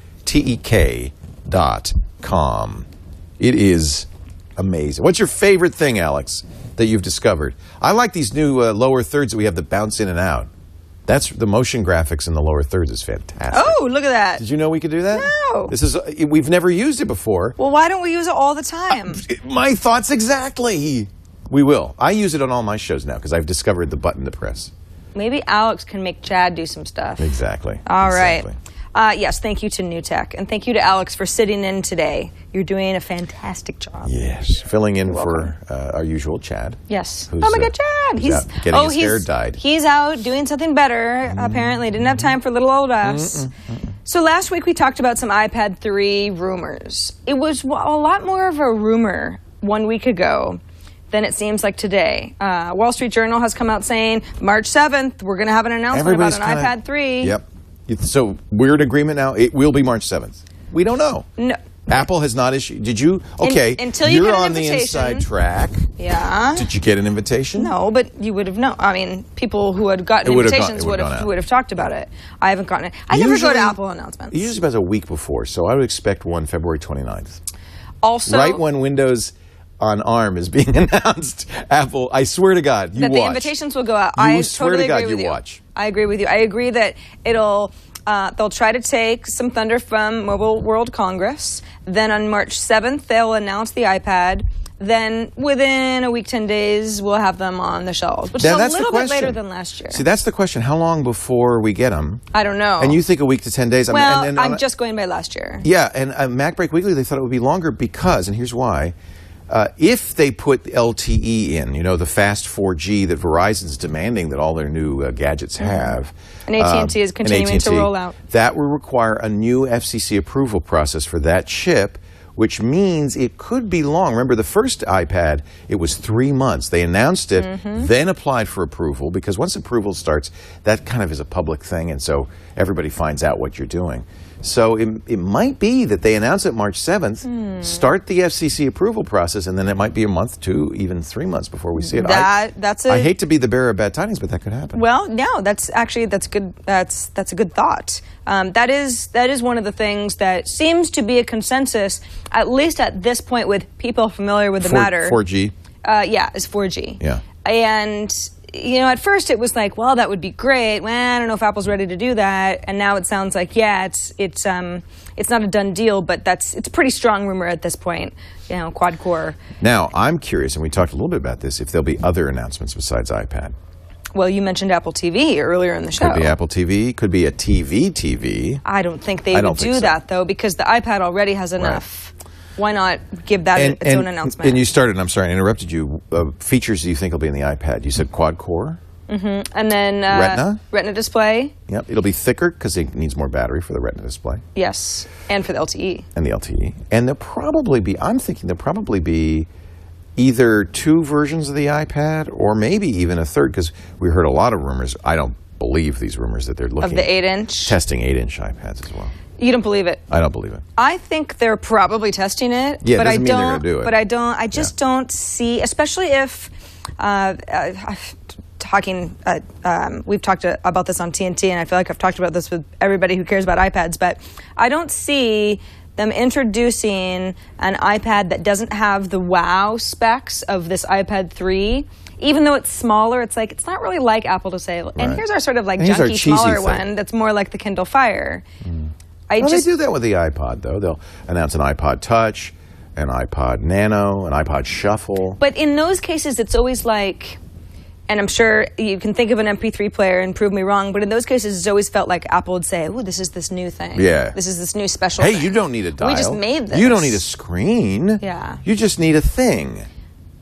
It is amazing. What's your favorite thing, Alex, that you've discovered? I like these new lower thirds that we have that bounce in and out. That's the motion graphics in the lower thirds is fantastic. Oh, look at that. Did you know we could do that? No. We've never used it before. Well, why don't we use it all the time? My thoughts exactly. We will. I use it on all my shows now because I've discovered the button to press. Maybe Alex can make Chad do some stuff. Exactly. All exactly. right. Yes, thank you to New Tech. And thank you to Alex for sitting in today. You're doing a fantastic job. Yes. Filling in for our usual Chad. Yes. Who's, oh, my God, Chad. He's out getting his hair dyed. He's out doing something better, apparently. Didn't have time for little old us. So last week we talked about some iPad 3 rumors. It was a lot more of a rumor 1 week ago than it seems like today. Wall Street Journal has come out saying, March 7th, we're going to have an announcement about an iPad 3. Yep. So we're in agreement now. It will be March 7th. We don't know. No. Apple has not issued. Did you? Okay. Until you you're get an on the inside track. Yeah. Did you get an invitation? No, but you would have known. I mean, people who had gotten invitations would have talked about it. I haven't gotten it. I never go to Apple announcements. Usually about a week before, so I would expect one February 29th. Also, right when Windows on ARM is being announced, Apple, I swear to God, you that watch. The invitations will go out. I swear to God, you watch. I agree with you. I agree that they'll try to take some thunder from Mobile World Congress. Then on March 7th, they'll announce the iPad. Then within a week, 10 days, we'll have them on the shelves, which is a little bit later than last year. See, that's the question. How long before we get them? I don't know. And you think a week to 10 days? Well, I'm just going by last year. Yeah, and MacBreak Weekly, they thought it would be longer because, and here's why, if they put LTE in, the fast 4G that Verizon's demanding that all their new gadgets have. And AT&T is continuing to roll out. That will require a new FCC approval process for that chip, which means it could be long. Remember, the first iPad, it was 3 months. They announced it, then applied for approval, because once approval starts, that kind of is a public thing, and so everybody finds out what you're doing. So it might be that they announce it March 7th, start the FCC approval process, and then it might be a month, 2, even 3 months before we see it. I hate to be the bearer of bad tidings, but that could happen. Well, no, that's good. That's a good thought. That is one of the things that seems to be a consensus, at least at this point, with people familiar with the matter. 4G. Yeah, it's 4G. Yeah, and. At first it was like, well, that would be great. Well, I don't know if Apple's ready to do that. And now it sounds like, yeah, it's not a done deal, but it's a pretty strong rumor at this point. Quad core. Now, I'm curious, and we talked a little bit about this, if there'll be other announcements besides iPad. Well, you mentioned Apple TV earlier in the show. Could be Apple TV. Could be a TV. I don't think they would do that, though, because the iPad already has enough. Right. Why not give that its own announcement? And you started, I'm sorry, I interrupted you. Features do you think will be in the iPad? You said quad core? Mm-hmm. And then Retina display. Yep, it'll be thicker because it needs more battery for the Retina display. Yes, and for the LTE. And there'll probably be, I'm thinking there'll probably be either 2 versions of the iPad or maybe even a third, because we heard a lot of rumors. I don't believe these rumors that they're looking of the 8-inch? Testing 8-inch iPads as well. You don't believe it? I don't believe it. I think they're probably testing it. Yeah, but doesn't mean they're going to do it. But I just don't see, especially if we've talked about this on TNT, and I feel like I've talked about this with everybody who cares about iPads, but I don't see them introducing an iPad that doesn't have the wow specs of this iPad 3. Even though it's smaller, it's not really like Apple to say, and here's our sort of junky, smaller one that's more like the Kindle Fire. They do that with the iPod, though. They'll announce an iPod Touch, an iPod Nano, an iPod Shuffle. But in those cases, it's always like, and I'm sure you can think of an MP3 player and prove me wrong, but in those cases, it's always felt like Apple would say, oh, this is this new thing. Yeah. This is this new special thing. Hey, you don't need a dial. We just made this. You don't need a screen. Yeah. You just need a thing.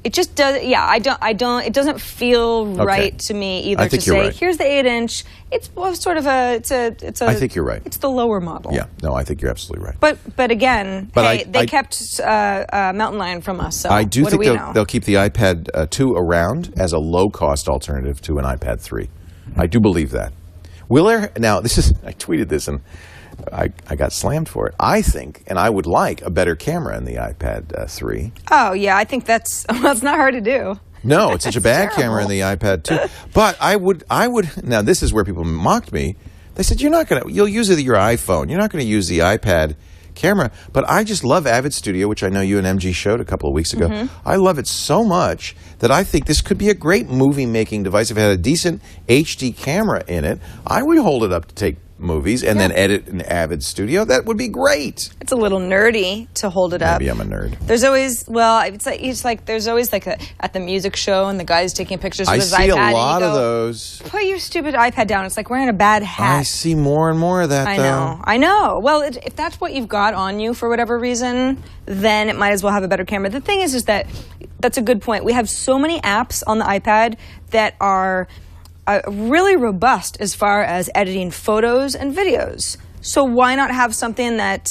It just does. Yeah, I don't. It doesn't feel right to me either to say, here's the 8-inch. It's sort of a. It's a. I think you're right. It's the lower model. Yeah. No, I think you're absolutely right. But again, they kept Mountain Lion from us. So I do what think do we know? They'll keep the iPad 2 around as a low-cost alternative to an iPad 3. I do believe that. Now this is. I tweeted this and I got slammed for it. I think, and I would like, a better camera in the iPad 3. Oh, yeah, I think it's not hard to do. No, it's such a bad camera in the iPad 2. But I would, now this is where people mocked me. They said, you'll use it with your iPhone. You're not going to use the iPad camera. But I just love Avid Studio, which I know you and MG showed a couple of weeks ago. I love it so much that I think this could be a great movie-making device. If it had a decent HD camera in it, I would hold it up to take movies and then edit in Avid Studio. That would be great. It's a little nerdy to hold it up. Maybe I'm a nerd. There's always, well, it's like there's always like at the music show and the guy's taking pictures with his iPad. I see a lot of those. Put your stupid iPad down. It's like wearing a bad hat. I see more and more of that, I know. Well, if that's what you've got on you for whatever reason, then it might as well have a better camera. The thing is that that's a good point. We have so many apps on the iPad that are really robust as far as editing photos and videos. So why not have something that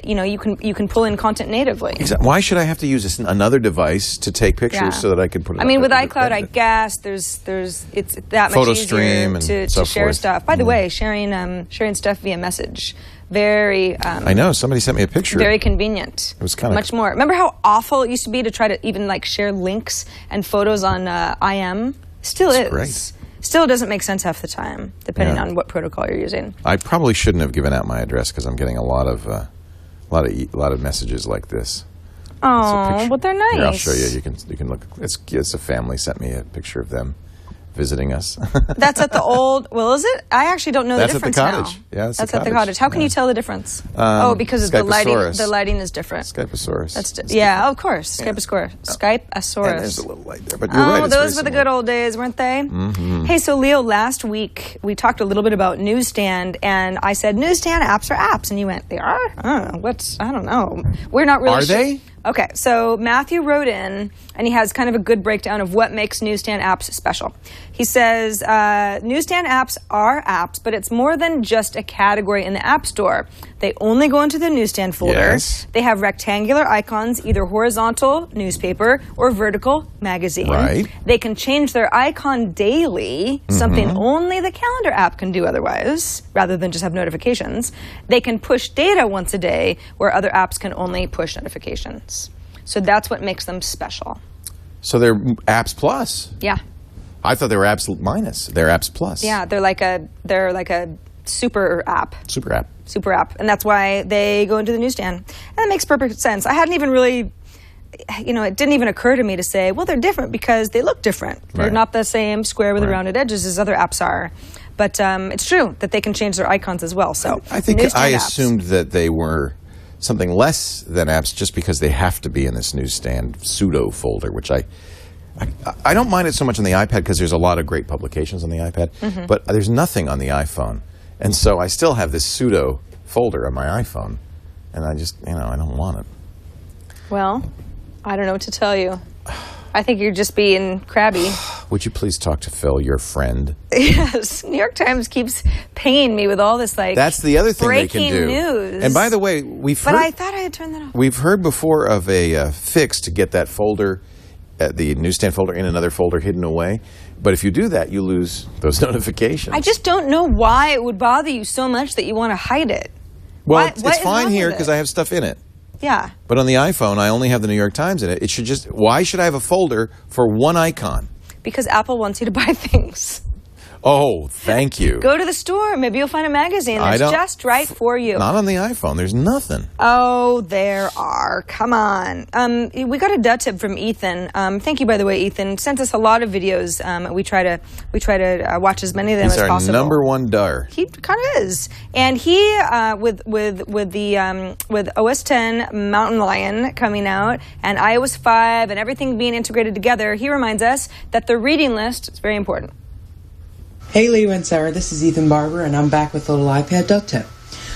you can pull in content natively? Exactly. Why should I have to use another device to take pictures so that I can put it? I mean, with iCloud, I guess there's it's that much easier to share stuff. By the way, sharing stuff via message. Very. I know. Somebody sent me a picture. Very convenient. It was kind of much more. Remember how awful it used to be to try to even like share links and photos on IM? Still is. Great. Still doesn't make sense half the time, depending on what protocol you're using. I probably shouldn't have given out my address because I'm getting a lot of messages like this. Oh, but they're nice. Here, I'll show you. You can look. It's a family sent me a picture of them visiting us. That's at the old. Well, is it? I actually don't know the difference now. That's at the cottage. Yeah, that's at the cottage. How can you tell the difference? Because the lighting. The lighting is different. Skypeosaurus. Of course. Skypeosaurus. And there's a little light there, but you're right. Those were the good old days, weren't they? Mm-hmm. Hey, so Leo, last week we talked a little bit about Newsstand, and I said Newsstand apps are apps, and you went, they are? I don't know. We're not really sure. Are they? Okay, so Matthew wrote in, and he has kind of a good breakdown of what makes Newsstand apps special. He says, Newsstand apps are apps, but it's more than just a category in the App Store. They only go into the Newsstand folder. Yes. They have rectangular icons, either horizontal, newspaper, or vertical, magazine. Right. They can change their icon daily, something only the calendar app can do otherwise, rather than just have notifications. They can push data once a day, where other apps can only push notifications. So that's what makes them special. So they're apps plus. Yeah. I thought they were apps minus. They're apps plus. Yeah, they're like a super app. Super app. And that's why they go into the Newsstand. And that makes perfect sense. I hadn't even really, it didn't even occur to me to say, well, they're different because they look different. They're not the same square with the rounded edges as other apps are. But it's true that they can change their icons as well. So I think I assumed that they were something less than apps just because they have to be in this Newsstand pseudo folder, which I don't mind it so much on the iPad because there's a lot of great publications on the iPad, but there's nothing on the iPhone. And so I still have this pseudo folder on my iPhone, and I just, I don't want it. Well, I don't know what to tell you. I think you're just being crabby. Would you please talk to Phil, your friend? Yes. New York Times keeps pinging me with all this, That's the other thing they can do. Breaking news. And by the way, But I thought I had turned that off. We've heard before of a fix to get that folder, the Newsstand folder, in another folder hidden away. But if you do that, you lose those notifications. I just don't know why it would bother you so much that you want to hide it. Well, it's fine here because I have stuff in it. Yeah. But on the iPhone, I only have the New York Times in it. Why should I have a folder for one icon? Because Apple wants you to buy things. Oh, thank you. Go to the store. Maybe you'll find a magazine that's just right for you. Not on the iPhone. There's nothing. Oh, there are. Come on. We got a duh tip from Ethan. Thank you, by the way, Ethan. Sent us a lot of videos. We try to watch as many of them as possible. He's our number one dar. He kind of is. And he with OS 10 Mountain Lion coming out and iOS 5 and everything being integrated together, he reminds us that the reading list is very important. Hey Leo and Sarah, this is Ethan Barber, and I'm back with a little iPad duck tip.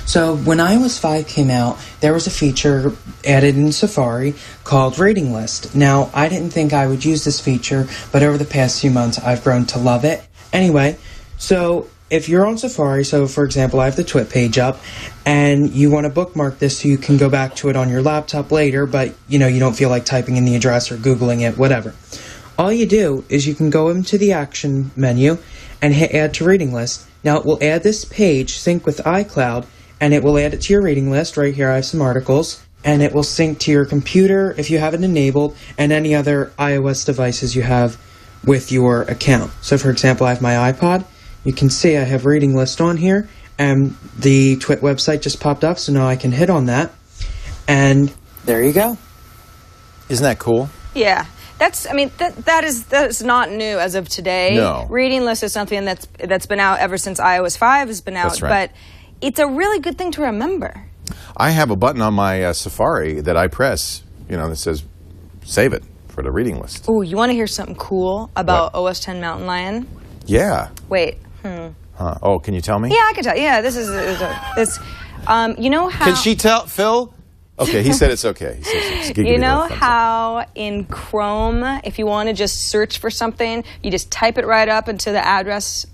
So when iOS 5 came out, there was a feature added in Safari called Reading List. Now, I didn't think I would use this feature, but over the past few months, I've grown to love it. Anyway, so if you're on Safari, so for example, I have the TWiT page up, and you want to bookmark this so you can go back to it on your laptop later, but you don't feel like typing in the address or Googling it, whatever. All you do is you can go into the Action menu and hit Add to Reading List. Now it will add this page, sync with iCloud, and it will add it to your reading list. Right here I have some articles, and it will sync to your computer if you have it enabled, and any other iOS devices you have with your account. So for example, I have my iPod. You can see I have Reading List on here, and the TWiT website just popped up, so now I can hit on that, and there you go. Isn't that cool? Yeah. That is not new as of today. No. Reading list is something that's been out ever since iOS 5 has been out. That's right. But it's a really good thing to remember. I have a button on my Safari that I press, that says save it for the reading list. Ooh, you want to hear something cool about What? OS 10 Mountain Lion? Yeah. Wait. Huh. Oh, can you tell me? Yeah, I can tell. Yeah, this. You know how? Can she tell Phil? Okay, he said it's okay. He says it's you know how in Chrome, if you want to just search for something, you just type it right up into the address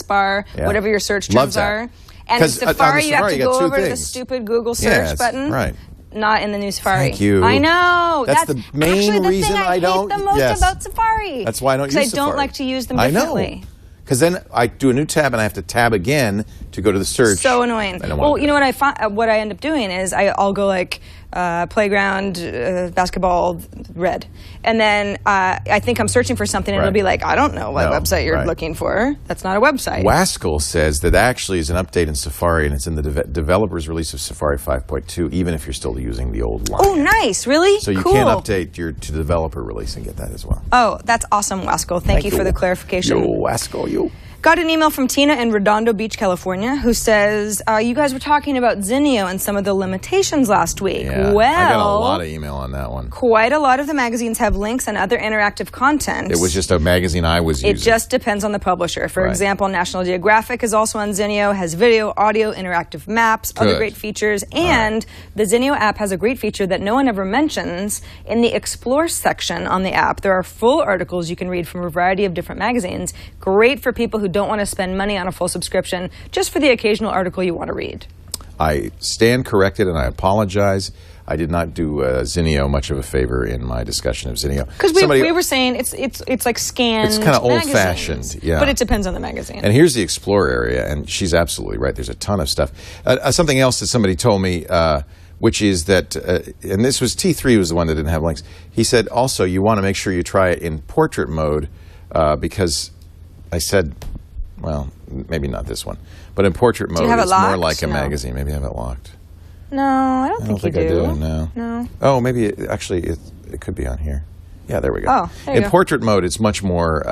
bar, whatever your search terms are. And in Safari, you have to go over to the stupid Google search button. Right. Not in the new Safari. Thank you. I know. That's the main reason I don't. Hate the most about Safari. That's why I don't use Safari. Because I don't like to use them differently. I know. Because then I do a new tab and I have to tab again to go to the search. So annoying. Well, you know what I find? What I end up doing is I'll go like playground, basketball, red, and then I think I'm searching for something, and it'll be like, I don't know what website you're looking for. That's not a website. Waskell says that actually is an update in Safari, and it's in the developer's release of Safari 5.2, even if you're still using the old line. Oh, nice! Really? So you can update to the developer release and get that as well. Oh, that's awesome, Waskell. Thank you for the clarification. Yo, Waskell, yo. Got an email from Tina in Redondo Beach, California, who says, you guys were talking about Zinio and some of the limitations last week. Yeah, well, I got a lot of email on that one. Quite a lot of the magazines have links and other interactive content. It was just a magazine I was using. It just depends on the publisher. For example, National Geographic is also on Zinio, has video, audio, interactive maps, other great features, and the Zinio app has a great feature that no one ever mentions. In the Explore section on the app, there are full articles you can read from a variety of different magazines. Great for people who don't want to spend money on a full subscription, just for the occasional article you want to read. I stand corrected and I apologize. I did not do Zinio much of a favor in my discussion of Zinio. Because we were saying it's like scanned. It's kind of old-fashioned, yeah. But it depends on the magazine. And here's the Explore area, and she's absolutely right. There's a ton of stuff. Something else that somebody told me, which is that, and this was T3 was the one that didn't have links. He said also you want to make sure you try it in portrait mode because I said, well, maybe not this one, but in portrait mode, it's more like a magazine. Maybe I have it locked. No, I don't think you do. I do. No. Oh, maybe it could be on here. Yeah, there we go. Oh, there you go. In portrait mode, it's much more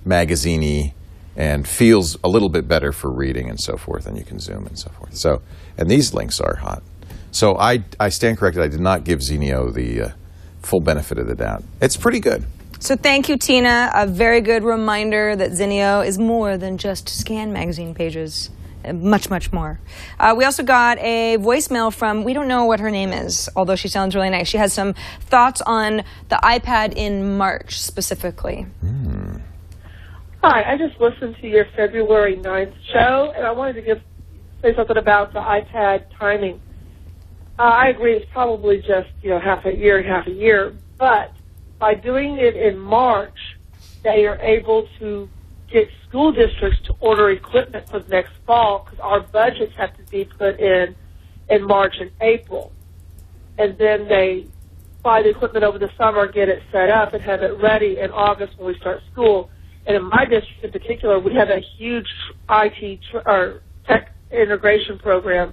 magazine-y and feels a little bit better for reading and so forth, and you can zoom and so forth. So, and these links are hot. So I stand corrected. I did not give Zinio the full benefit of the doubt. It's pretty good. So thank you, Tina. A very good reminder that Zinio is more than just scan magazine pages. Much, much more. We also got a voicemail from, we don't know what her name is, although she sounds really nice. She has some thoughts on the iPad in March, specifically. Hi, I just listened to your February 9th show, and I wanted to say something about the iPad timing. I agree it's probably just, half a year, but by doing it in March, they are able to get school districts to order equipment for the next fall because our budgets have to be put in March and April. And then they buy the equipment over the summer, get it set up, and have it ready in August when we start school. And in my district in particular, we have a huge IT or tech integration program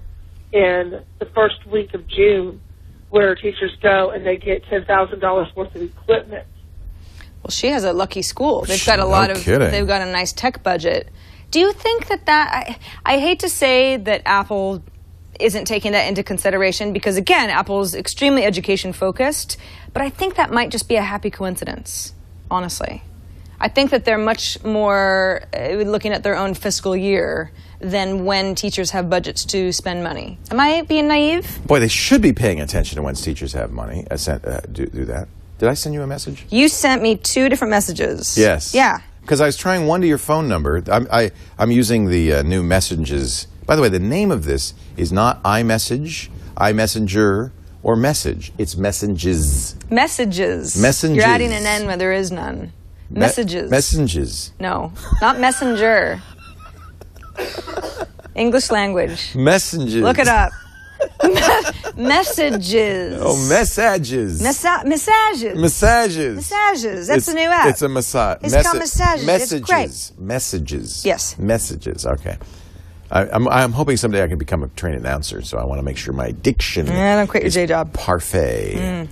in the first week of June, where teachers go and they get $10,000 worth of equipment. Well, she has a lucky school. They've got they've got a nice tech budget. Do you think that I hate to say that Apple isn't taking that into consideration because, again, Apple's extremely education focused, but I think that might just be a happy coincidence, honestly. I think that they're much more looking at their own fiscal year than when teachers have budgets to spend money. Am I being naive? Boy, they should be paying attention to when teachers have money. Do that. Did I send you a message? You sent me 2 different messages. Yes. Yeah. Because I was trying one to your phone number. I'm using the new messages. By the way, the name of this is not iMessage, iMessenger, or Message. It's Messages. Messages. Messages. You're adding an N where there is none. Messages. Messages. No, not messenger. English language. Messages. Look it up. Messages. Oh, messages. Massages. Massages. Massages. That's the new app. It's a massage. It's called Massages. Messages. It's great. Messages. Yes. Messages. Okay. I'm hoping someday I can become a trained announcer, so I want to make sure my diction don't quit your is day job. parfait.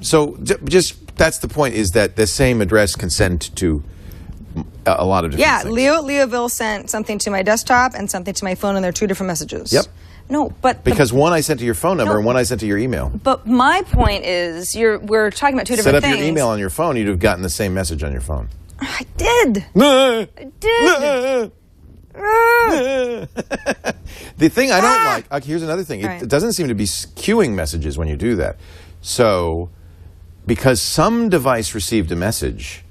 So just that's the point, is that the same address can send to a lot of different things. Leo at Leoville sent something to my desktop and something to my phone, and they're two different messages. Yep. No, but because one I sent to your phone number and one I sent to your email. But my point is, we're talking about two different things. Set up your email on your phone, you'd have gotten the same message on your phone. I did. I did. The thing I don't like, here's another thing. Right. It doesn't seem to be queuing messages when you do that. So, because some device received a message,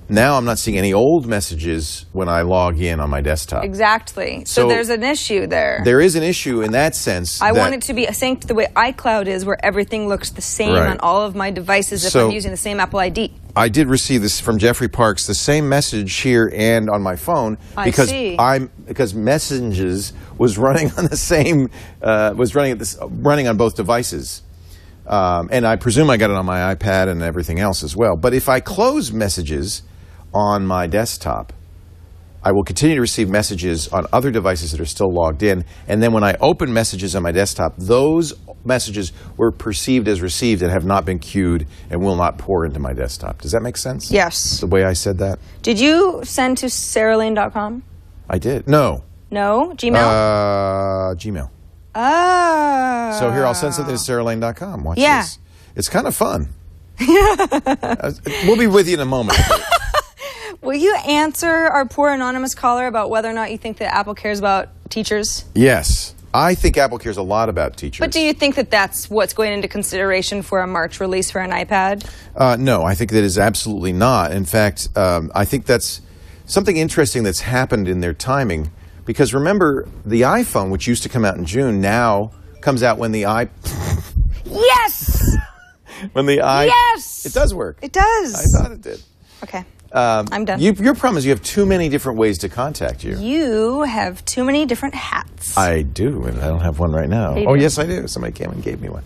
now I'm not seeing any old messages when I log in on my desktop. Exactly. So there's an issue there. There is an issue in that sense. I want it to be synced the way iCloud is, where everything looks the same on all of my devices if I'm using the same Apple ID. I did receive this from Jeffrey Parks, the same message here and on my phone, because Messages was running on the same running on both devices. And I presume I got it on my iPad and everything else as well. But if I close Messages on my desktop, I will continue to receive messages on other devices that are still logged in. And then when I open Messages on my desktop, those messages were perceived as received and have not been queued and will not pour into my desktop. Does that make sense? Yes. The way I said that? Did you send to saralane.com? I did. No. No? Gmail? Gmail. Oh. So here, I'll send something to saralane.com. Watch this. It's kind of fun. We'll be with you in a moment. Will you answer our poor anonymous caller about whether or not you think that Apple cares about teachers? Yes. I think Apple cares a lot about teachers. But do you think that that's what's going into consideration for a March release for an iPad? No, I think that is absolutely not. In fact, I think that's something interesting that's happened in their timing. Because remember, the iPhone, which used to come out in June, now comes out when the Yes! When the Yes! It does work. It does. I thought it did. Okay. I'm done. Your problem is you have too many different ways to contact you. You have too many different hats. I do, and I don't have one right now. You Oh, do. yes, I do. Somebody came and gave me one.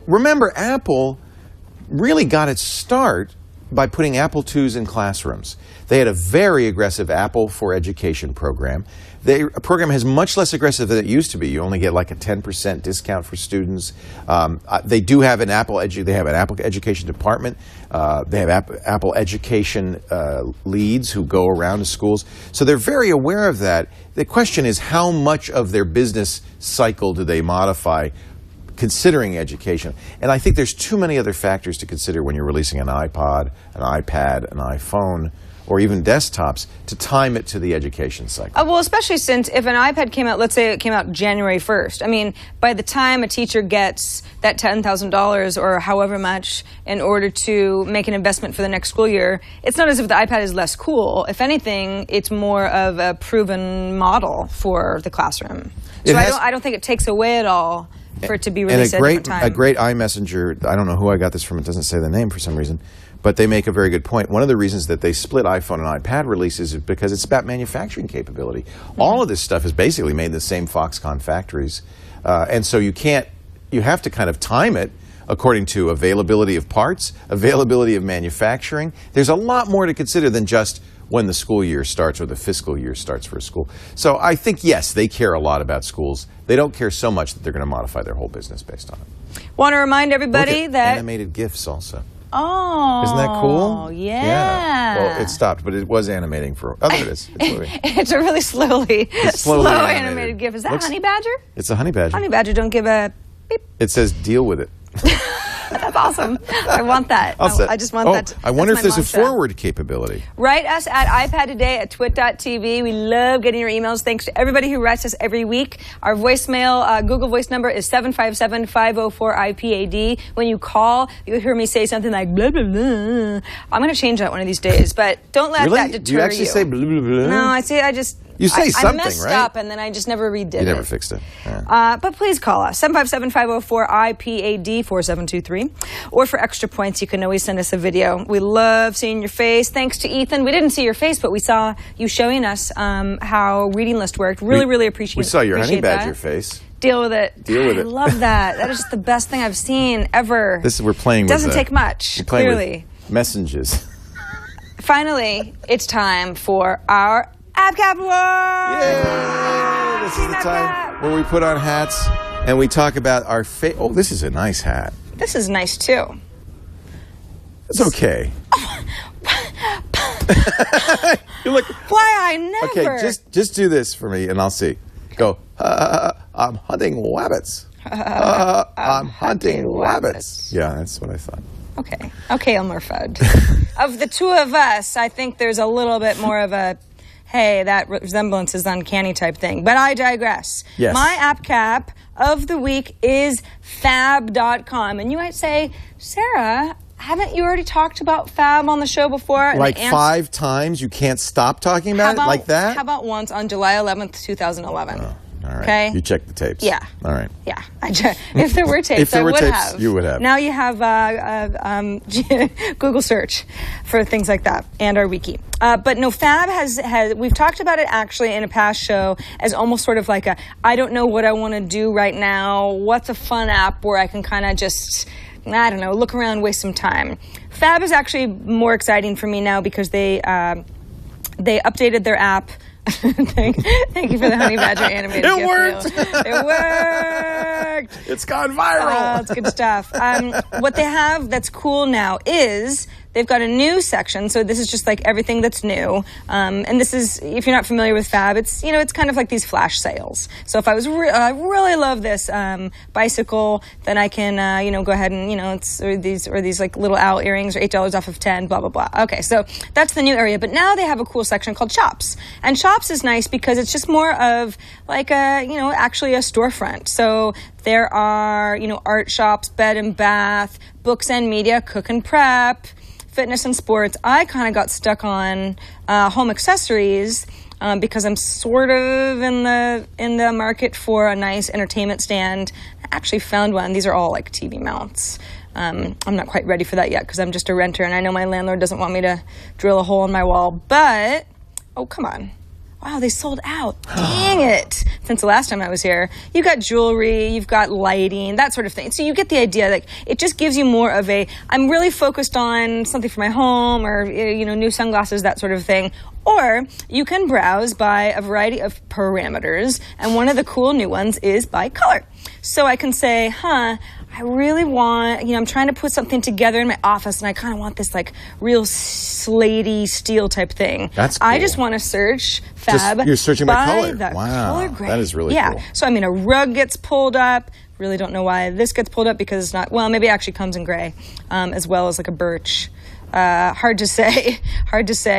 Remember, Apple really got its start by putting Apple IIs in classrooms. They had a very aggressive Apple for Education program. A program is much less aggressive than it used to be. You only get like a 10% discount for students. They do have an Apple Education department. They have Apple Education leads who go around to schools. So they're very aware of that. The question is, how much of their business cycle do they modify considering education? And I think there's too many other factors to consider when you're releasing an iPod, an iPad, an iPhone, or even desktops, to time it to the education cycle. Well, especially since if an iPad came out, let's say it came out January 1st. I mean, by the time a teacher gets that $10,000 or however much in order to make an investment for the next school year, it's not as if the iPad is less cool. If anything, it's more of a proven model for the classroom. So I don't think it takes away at all for it to be released at a different time. A great iMessenger, I don't know who I got this from, it doesn't say the name for some reason, but they make a very good point. One of the reasons that they split iPhone and iPad releases is because it's about manufacturing capability. Mm-hmm. All of this stuff is basically made in the same Foxconn factories. And so you have to kind of time it according to availability of parts, availability of manufacturing. There's a lot more to consider than just when the school year starts or the fiscal year starts for a school. So I think, yes, they care a lot about schools. They don't care so much that they're going to modify their whole business based on it. Want to remind everybody that animated GIFs also. Oh, isn't that cool? Yeah. Well, it stopped, but it was animating for. Oh, there it is. It's moving. It's a really slowly animated GIF. Is that Honey Badger? It's a Honey Badger. Honey Badger don't give a beep. It says deal with it. That's awesome. I want that. I just want that. I wonder if there's a forward capability. Write us at iPadtoday@twit.tv. We love getting your emails. Thanks to everybody who writes us every week. Our voicemail, Google Voice number is 757-504-IPAD. When you call, you'll hear me say something like blah, blah, blah. I'm going to change that one of these days, but don't let that deter you. Do you actually say blah, blah, blah? No, You say something, I messed right? up, and then I just never redid it. You never fixed it. Yeah. But please call us, 757-504-IPAD, 4723. Or for extra points, you can always send us a video. We love seeing your face. Thanks to Ethan. We didn't see your face, but we saw you showing us how Reading List worked. Really appreciate it. We saw your Honey Badger face. Deal with it. Deal with it. I love that. That is just the best thing I've seen ever. We're playing with Doesn't take much, clearly. With messages. Finally, it's time for our App Cap Award! Yay! This is the time where we put on hats and we talk about our Oh, this is a nice hat. This is nice, too. It's okay. You look. Why I never. Okay, just do this for me and I'll see. Go. I'm hunting rabbits. I'm hunting rabbits. Yeah, that's what I thought. Okay, Elmer Fudd. Of the two of us, I think there's a little bit more of a, hey, that resemblance is uncanny type thing. But I digress. Yes. My app cap of the week is fab.com. And you might say, Sarah, haven't you already talked about Fab on the show before? Like 5 times? You can't stop talking about it like that? How about once on July 11th, 2011? Oh, all right. Okay? You checked the tapes. Yeah. All right. Yeah. If there were tapes, If there I were would tapes, have. you would have. Now you have Google search for things like that and our wiki. But no, Fab has we've talked about it actually in a past show as almost sort of like I don't know what I want to do right now. What's a fun app where I can kind of just, I don't know, look around, waste some time. Fab is actually more exciting for me now because they updated their app. Thank you for the Honey Badger animated It GIF worked! reel. It worked! It's gone viral! It's good stuff. What they have that's cool now is they've got a new section. So this is just like everything that's new. And this is, if you're not familiar with Fab, it's kind of like these flash sales. So if I was I really love this bicycle, then I can go ahead and it's or these like little owl earrings or $8 off of 10, blah blah blah. Okay, so that's the new area. But now they have a cool section called Shops, and Shops is nice because it's just more of like actually a storefront. So there are art shops, bed and bath, books and media, cook and prep, fitness and sports. I kind of got stuck on home accessories because I'm sort of in the market for a nice entertainment stand. I actually found one. These are all like TV mounts. I'm not quite ready for that yet because I'm just a renter and I know my landlord doesn't want me to drill a hole in my wall. But, oh, come on. Wow, they sold out. Dang it. Since the last time I was here. You've got jewelry, you've got lighting, that sort of thing. So you get the idea. Like, it just gives you more of I'm really focused on something for my home or, new sunglasses, that sort of thing. Or you can browse by a variety of parameters. And one of the cool new ones is by color. So I can say, I really want, I'm trying to put something together in my office and I kind of want this like real slatey steel type thing. That's cool. I just want to search Fab. You're searching by color. The wow. color grade. That is really cool. So, a rug gets pulled up. Really don't know why this gets pulled up because it's not, well, maybe it actually comes in gray as well as like a birch. Hard to say.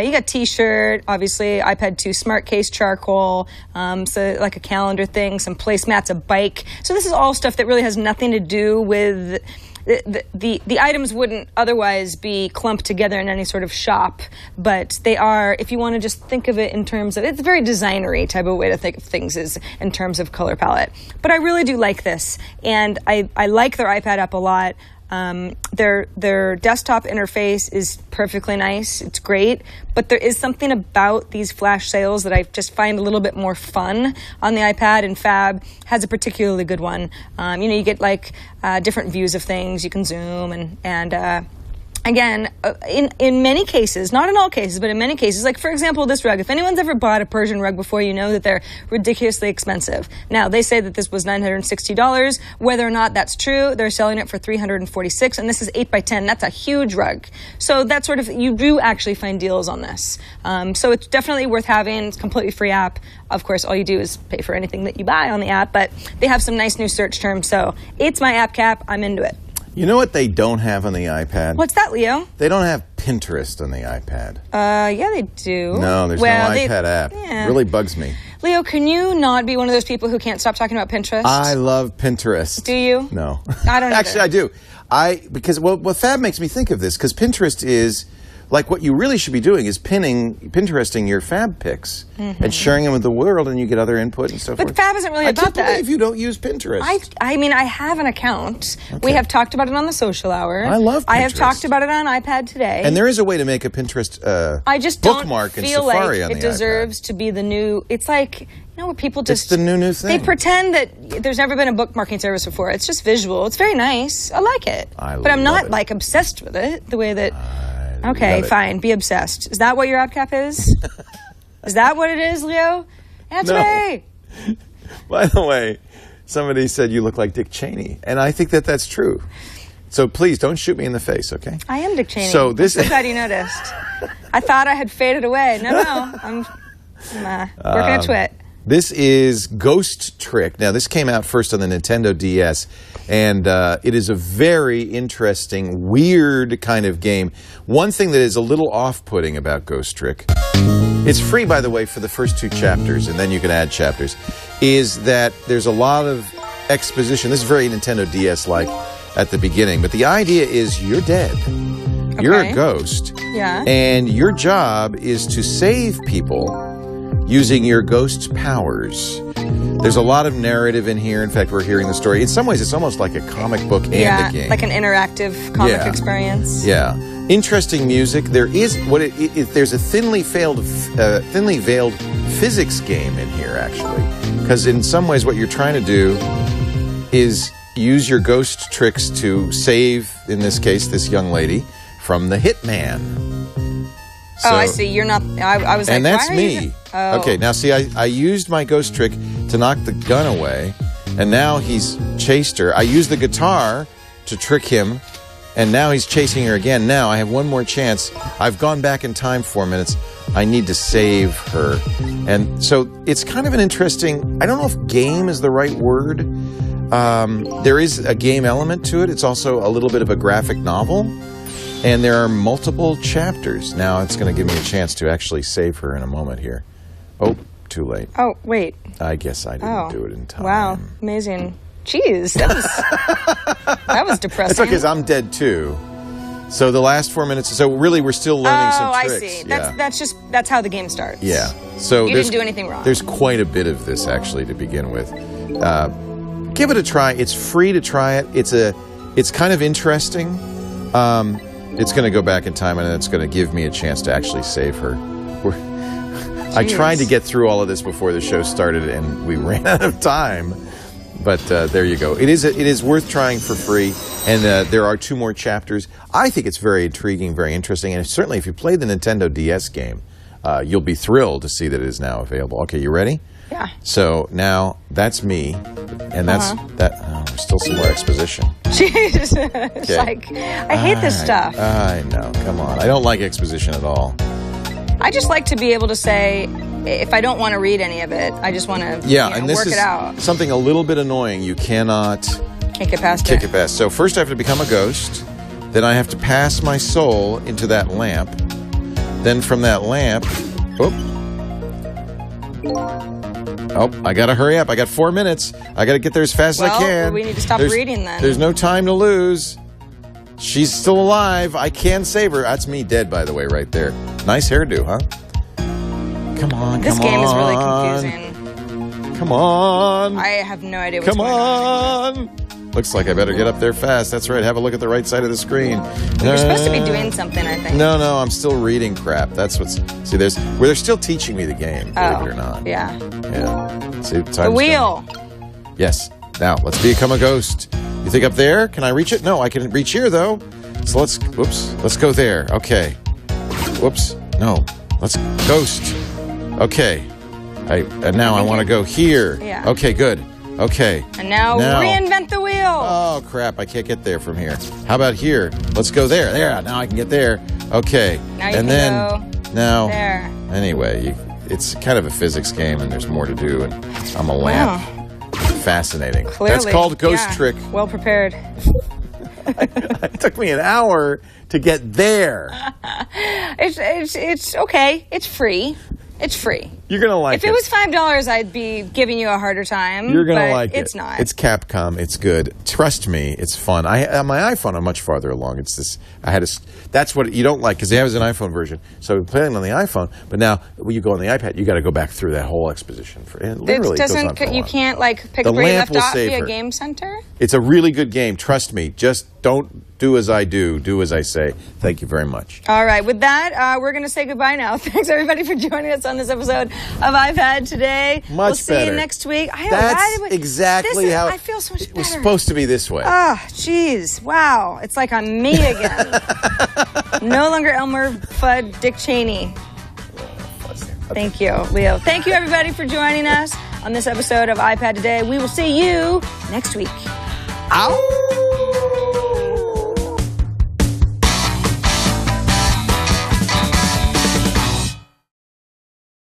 You got t-shirt, obviously, iPad 2 smart case charcoal, so like a calendar thing, some placemats, a bike. So this is all stuff that really has nothing to do with the items wouldn't otherwise be clumped together in any sort of shop, but they are, if you want to just think of it in terms of, it's a very designery type of way to think of things is in terms of color palette. But I really do like this, and I like their iPad app a lot. Their desktop interface is perfectly nice. It's great, but there is something about these flash sales that I just find a little bit more fun on the iPad, and Fab has a particularly good one. You get like different views of things. You can zoom and again, in many cases, not in all cases, but in many cases, like for example, this rug. If anyone's ever bought a Persian rug before, you know that they're ridiculously expensive. Now, they say that this was $960. Whether or not that's true, they're selling it for $346, and this is 8x10. That's a huge rug. So that's sort of, you do actually find deals on this. So it's definitely worth having. It's a completely free app. Of course, all you do is pay for anything that you buy on the app, but they have some nice new search terms. So it's my app cap. I'm into it. You know what they don't have on the iPad? What's that, Leo? They don't have Pinterest on the iPad. Yeah, they do. No, there's no iPad app. Yeah. It really bugs me. Leo, can you not be one of those people who can't stop talking about Pinterest? I love Pinterest. Do you? No. I don't Actually, I do. Because Fab makes me think of this, because Pinterest is, like, what you really should be doing is Pinteresting your Fab pics and sharing them with the world, and you get other input and so forth. But Fab isn't really about that. I can't believe you don't use Pinterest. I have an account. Okay. We have talked about it on the Social Hour. I love Pinterest. I have talked about it on iPad today. And there is a way to make a Pinterest I just bookmark don't in feel Safari like on the it deserves to be the new. It's like, where people just... It's the new thing. They pretend that there's never been a bookmarking service before. It's just visual. It's very nice. I like it. But I'm not, like, obsessed with it the way that... Okay, fine. Be obsessed. Is that what your app cap is? Is that what it is, Leo? Answer me. By the way, somebody said you look like Dick Cheney, and I think that that's true. So please don't shoot me in the face, okay? I am Dick Cheney. So this I'm so glad you noticed. I thought I had faded away. No, I'm working at TWiT. This is Ghost Trick. Now, this came out first on the Nintendo DS, and it is a very interesting, weird kind of game. One thing that is a little off-putting about Ghost Trick, it's free, by the way, for the first 2 chapters, and then you can add chapters, is that there's a lot of exposition. This is very Nintendo DS-like at the beginning, but the idea is you're dead. Okay. You're a ghost, and your job is to save people using your ghost's powers. There's a lot of narrative in here. In fact, we're hearing the story. In some ways, it's almost like a comic book and a game. Like an interactive comic experience. Yeah. Interesting music. There is there's a thinly veiled physics game in here, actually. Because in some ways, what you're trying to do is use your ghost tricks to save, in this case, this young lady from the hitman. So, I see. You're not. I was like, and that's me. Okay, now see, I used my ghost trick to knock the gun away, and now he's chased her. I used the guitar to trick him, and now he's chasing her again. Now I have one more chance. I've gone back in time 4 minutes. I need to save her. And so it's kind of an interesting, I don't know if game is the right word. There is a game element to it. It's also a little bit of a graphic novel. And there are multiple chapters. Now it's going to give me a chance to actually save her in a moment here. Oh, too late. Oh, wait. I guess I didn't do it in time. Wow, amazing. Jeez, that was depressing. That's okay, because I'm dead too. So the last 4 minutes, so really we're still learning some tricks. I see. That's how the game starts. Yeah. So you didn't do anything wrong. There's quite a bit of this actually to begin with. Give it a try. It's free to try it. It's kind of interesting. It's going to go back in time, and it's going to give me a chance to actually save her. I tried to get through all of this before the show started, and we ran out of time. But there you go. It is worth trying for free, and there are 2 more chapters. I think it's very intriguing, very interesting, and certainly if you played the Nintendo DS game, you'll be thrilled to see that it is now available. Okay, you ready? Yeah. So now that's me, and that's that. Oh, there's still some more exposition. Jeez, it's like I hate this stuff. I know. Come on, I don't like exposition at all. I just like to be able to say, if I don't want to read any of it, I just want to and this work is it out. Something a little bit annoying. You can't get past it. Kick it past. So first I have to become a ghost. Then I have to pass my soul into that lamp. Then from that lamp, I gotta hurry up. I got 4 minutes. I gotta get there as fast as I can. We need to stop reading then. There's no time to lose. She's still alive. I can save her. That's me dead, by the way, right there. Nice hairdo, huh? Come on, This game is really confusing. Come on. I have no idea what's going on. Come on. Looks like I better get up there fast. That's right. Have a look at the right side of the screen. You're supposed to be doing something, I think. No, I'm still reading crap. That's what's... See, they're still teaching me the game, believe it or not. Yeah. Yeah. See, the wheel. Going. Yes. Now, let's become a ghost. You think up there? Can I reach it? No, I can reach here, though. So let's go there. Okay. Whoops. No. Let's ghost. Okay. And now I want to go here. Yeah. Okay, good. Okay. And now reinvent the wheel. Oh, crap. I can't get there from here. How about here? Let's go there. There. Now I can get there. Okay. Now you can go there. Anyway, it's kind of a physics game, and there's more to do, and I'm a lamp. Wow. Fascinating. Clearly. That's called Ghost Trick. Well prepared. It took me an hour to get there. It's okay. It's free. It's free. You're going to like it. If it was $5, I'd be giving you a harder time. You're going to like it. It's not. It's Capcom. It's good. Trust me, it's fun. On my iPhone, I'm much farther along. It's this. That's what you don't like, because they have an iPhone version. So we're playing on the iPhone, but now when you go on the iPad, you got to go back through that whole exposition. Literally, it goes on for a while. You can't pick up where you left off via Game Center? It's a really good game. Trust me. Just don't do as I do. Do as I say. Thank you very much. All right. With that, we're going to say goodbye now. Thanks, everybody, for joining us on this episode of iPad Today. We'll see you next week. That's exactly how I feel so much better. It was supposed to be this way. Oh, jeez. Wow. It's like I'm me again. No longer Elmer Fudd Dick Cheney. Thank you, Leo. Thank you, everybody, for joining us on this episode of iPad Today. We will see you next week. Ow!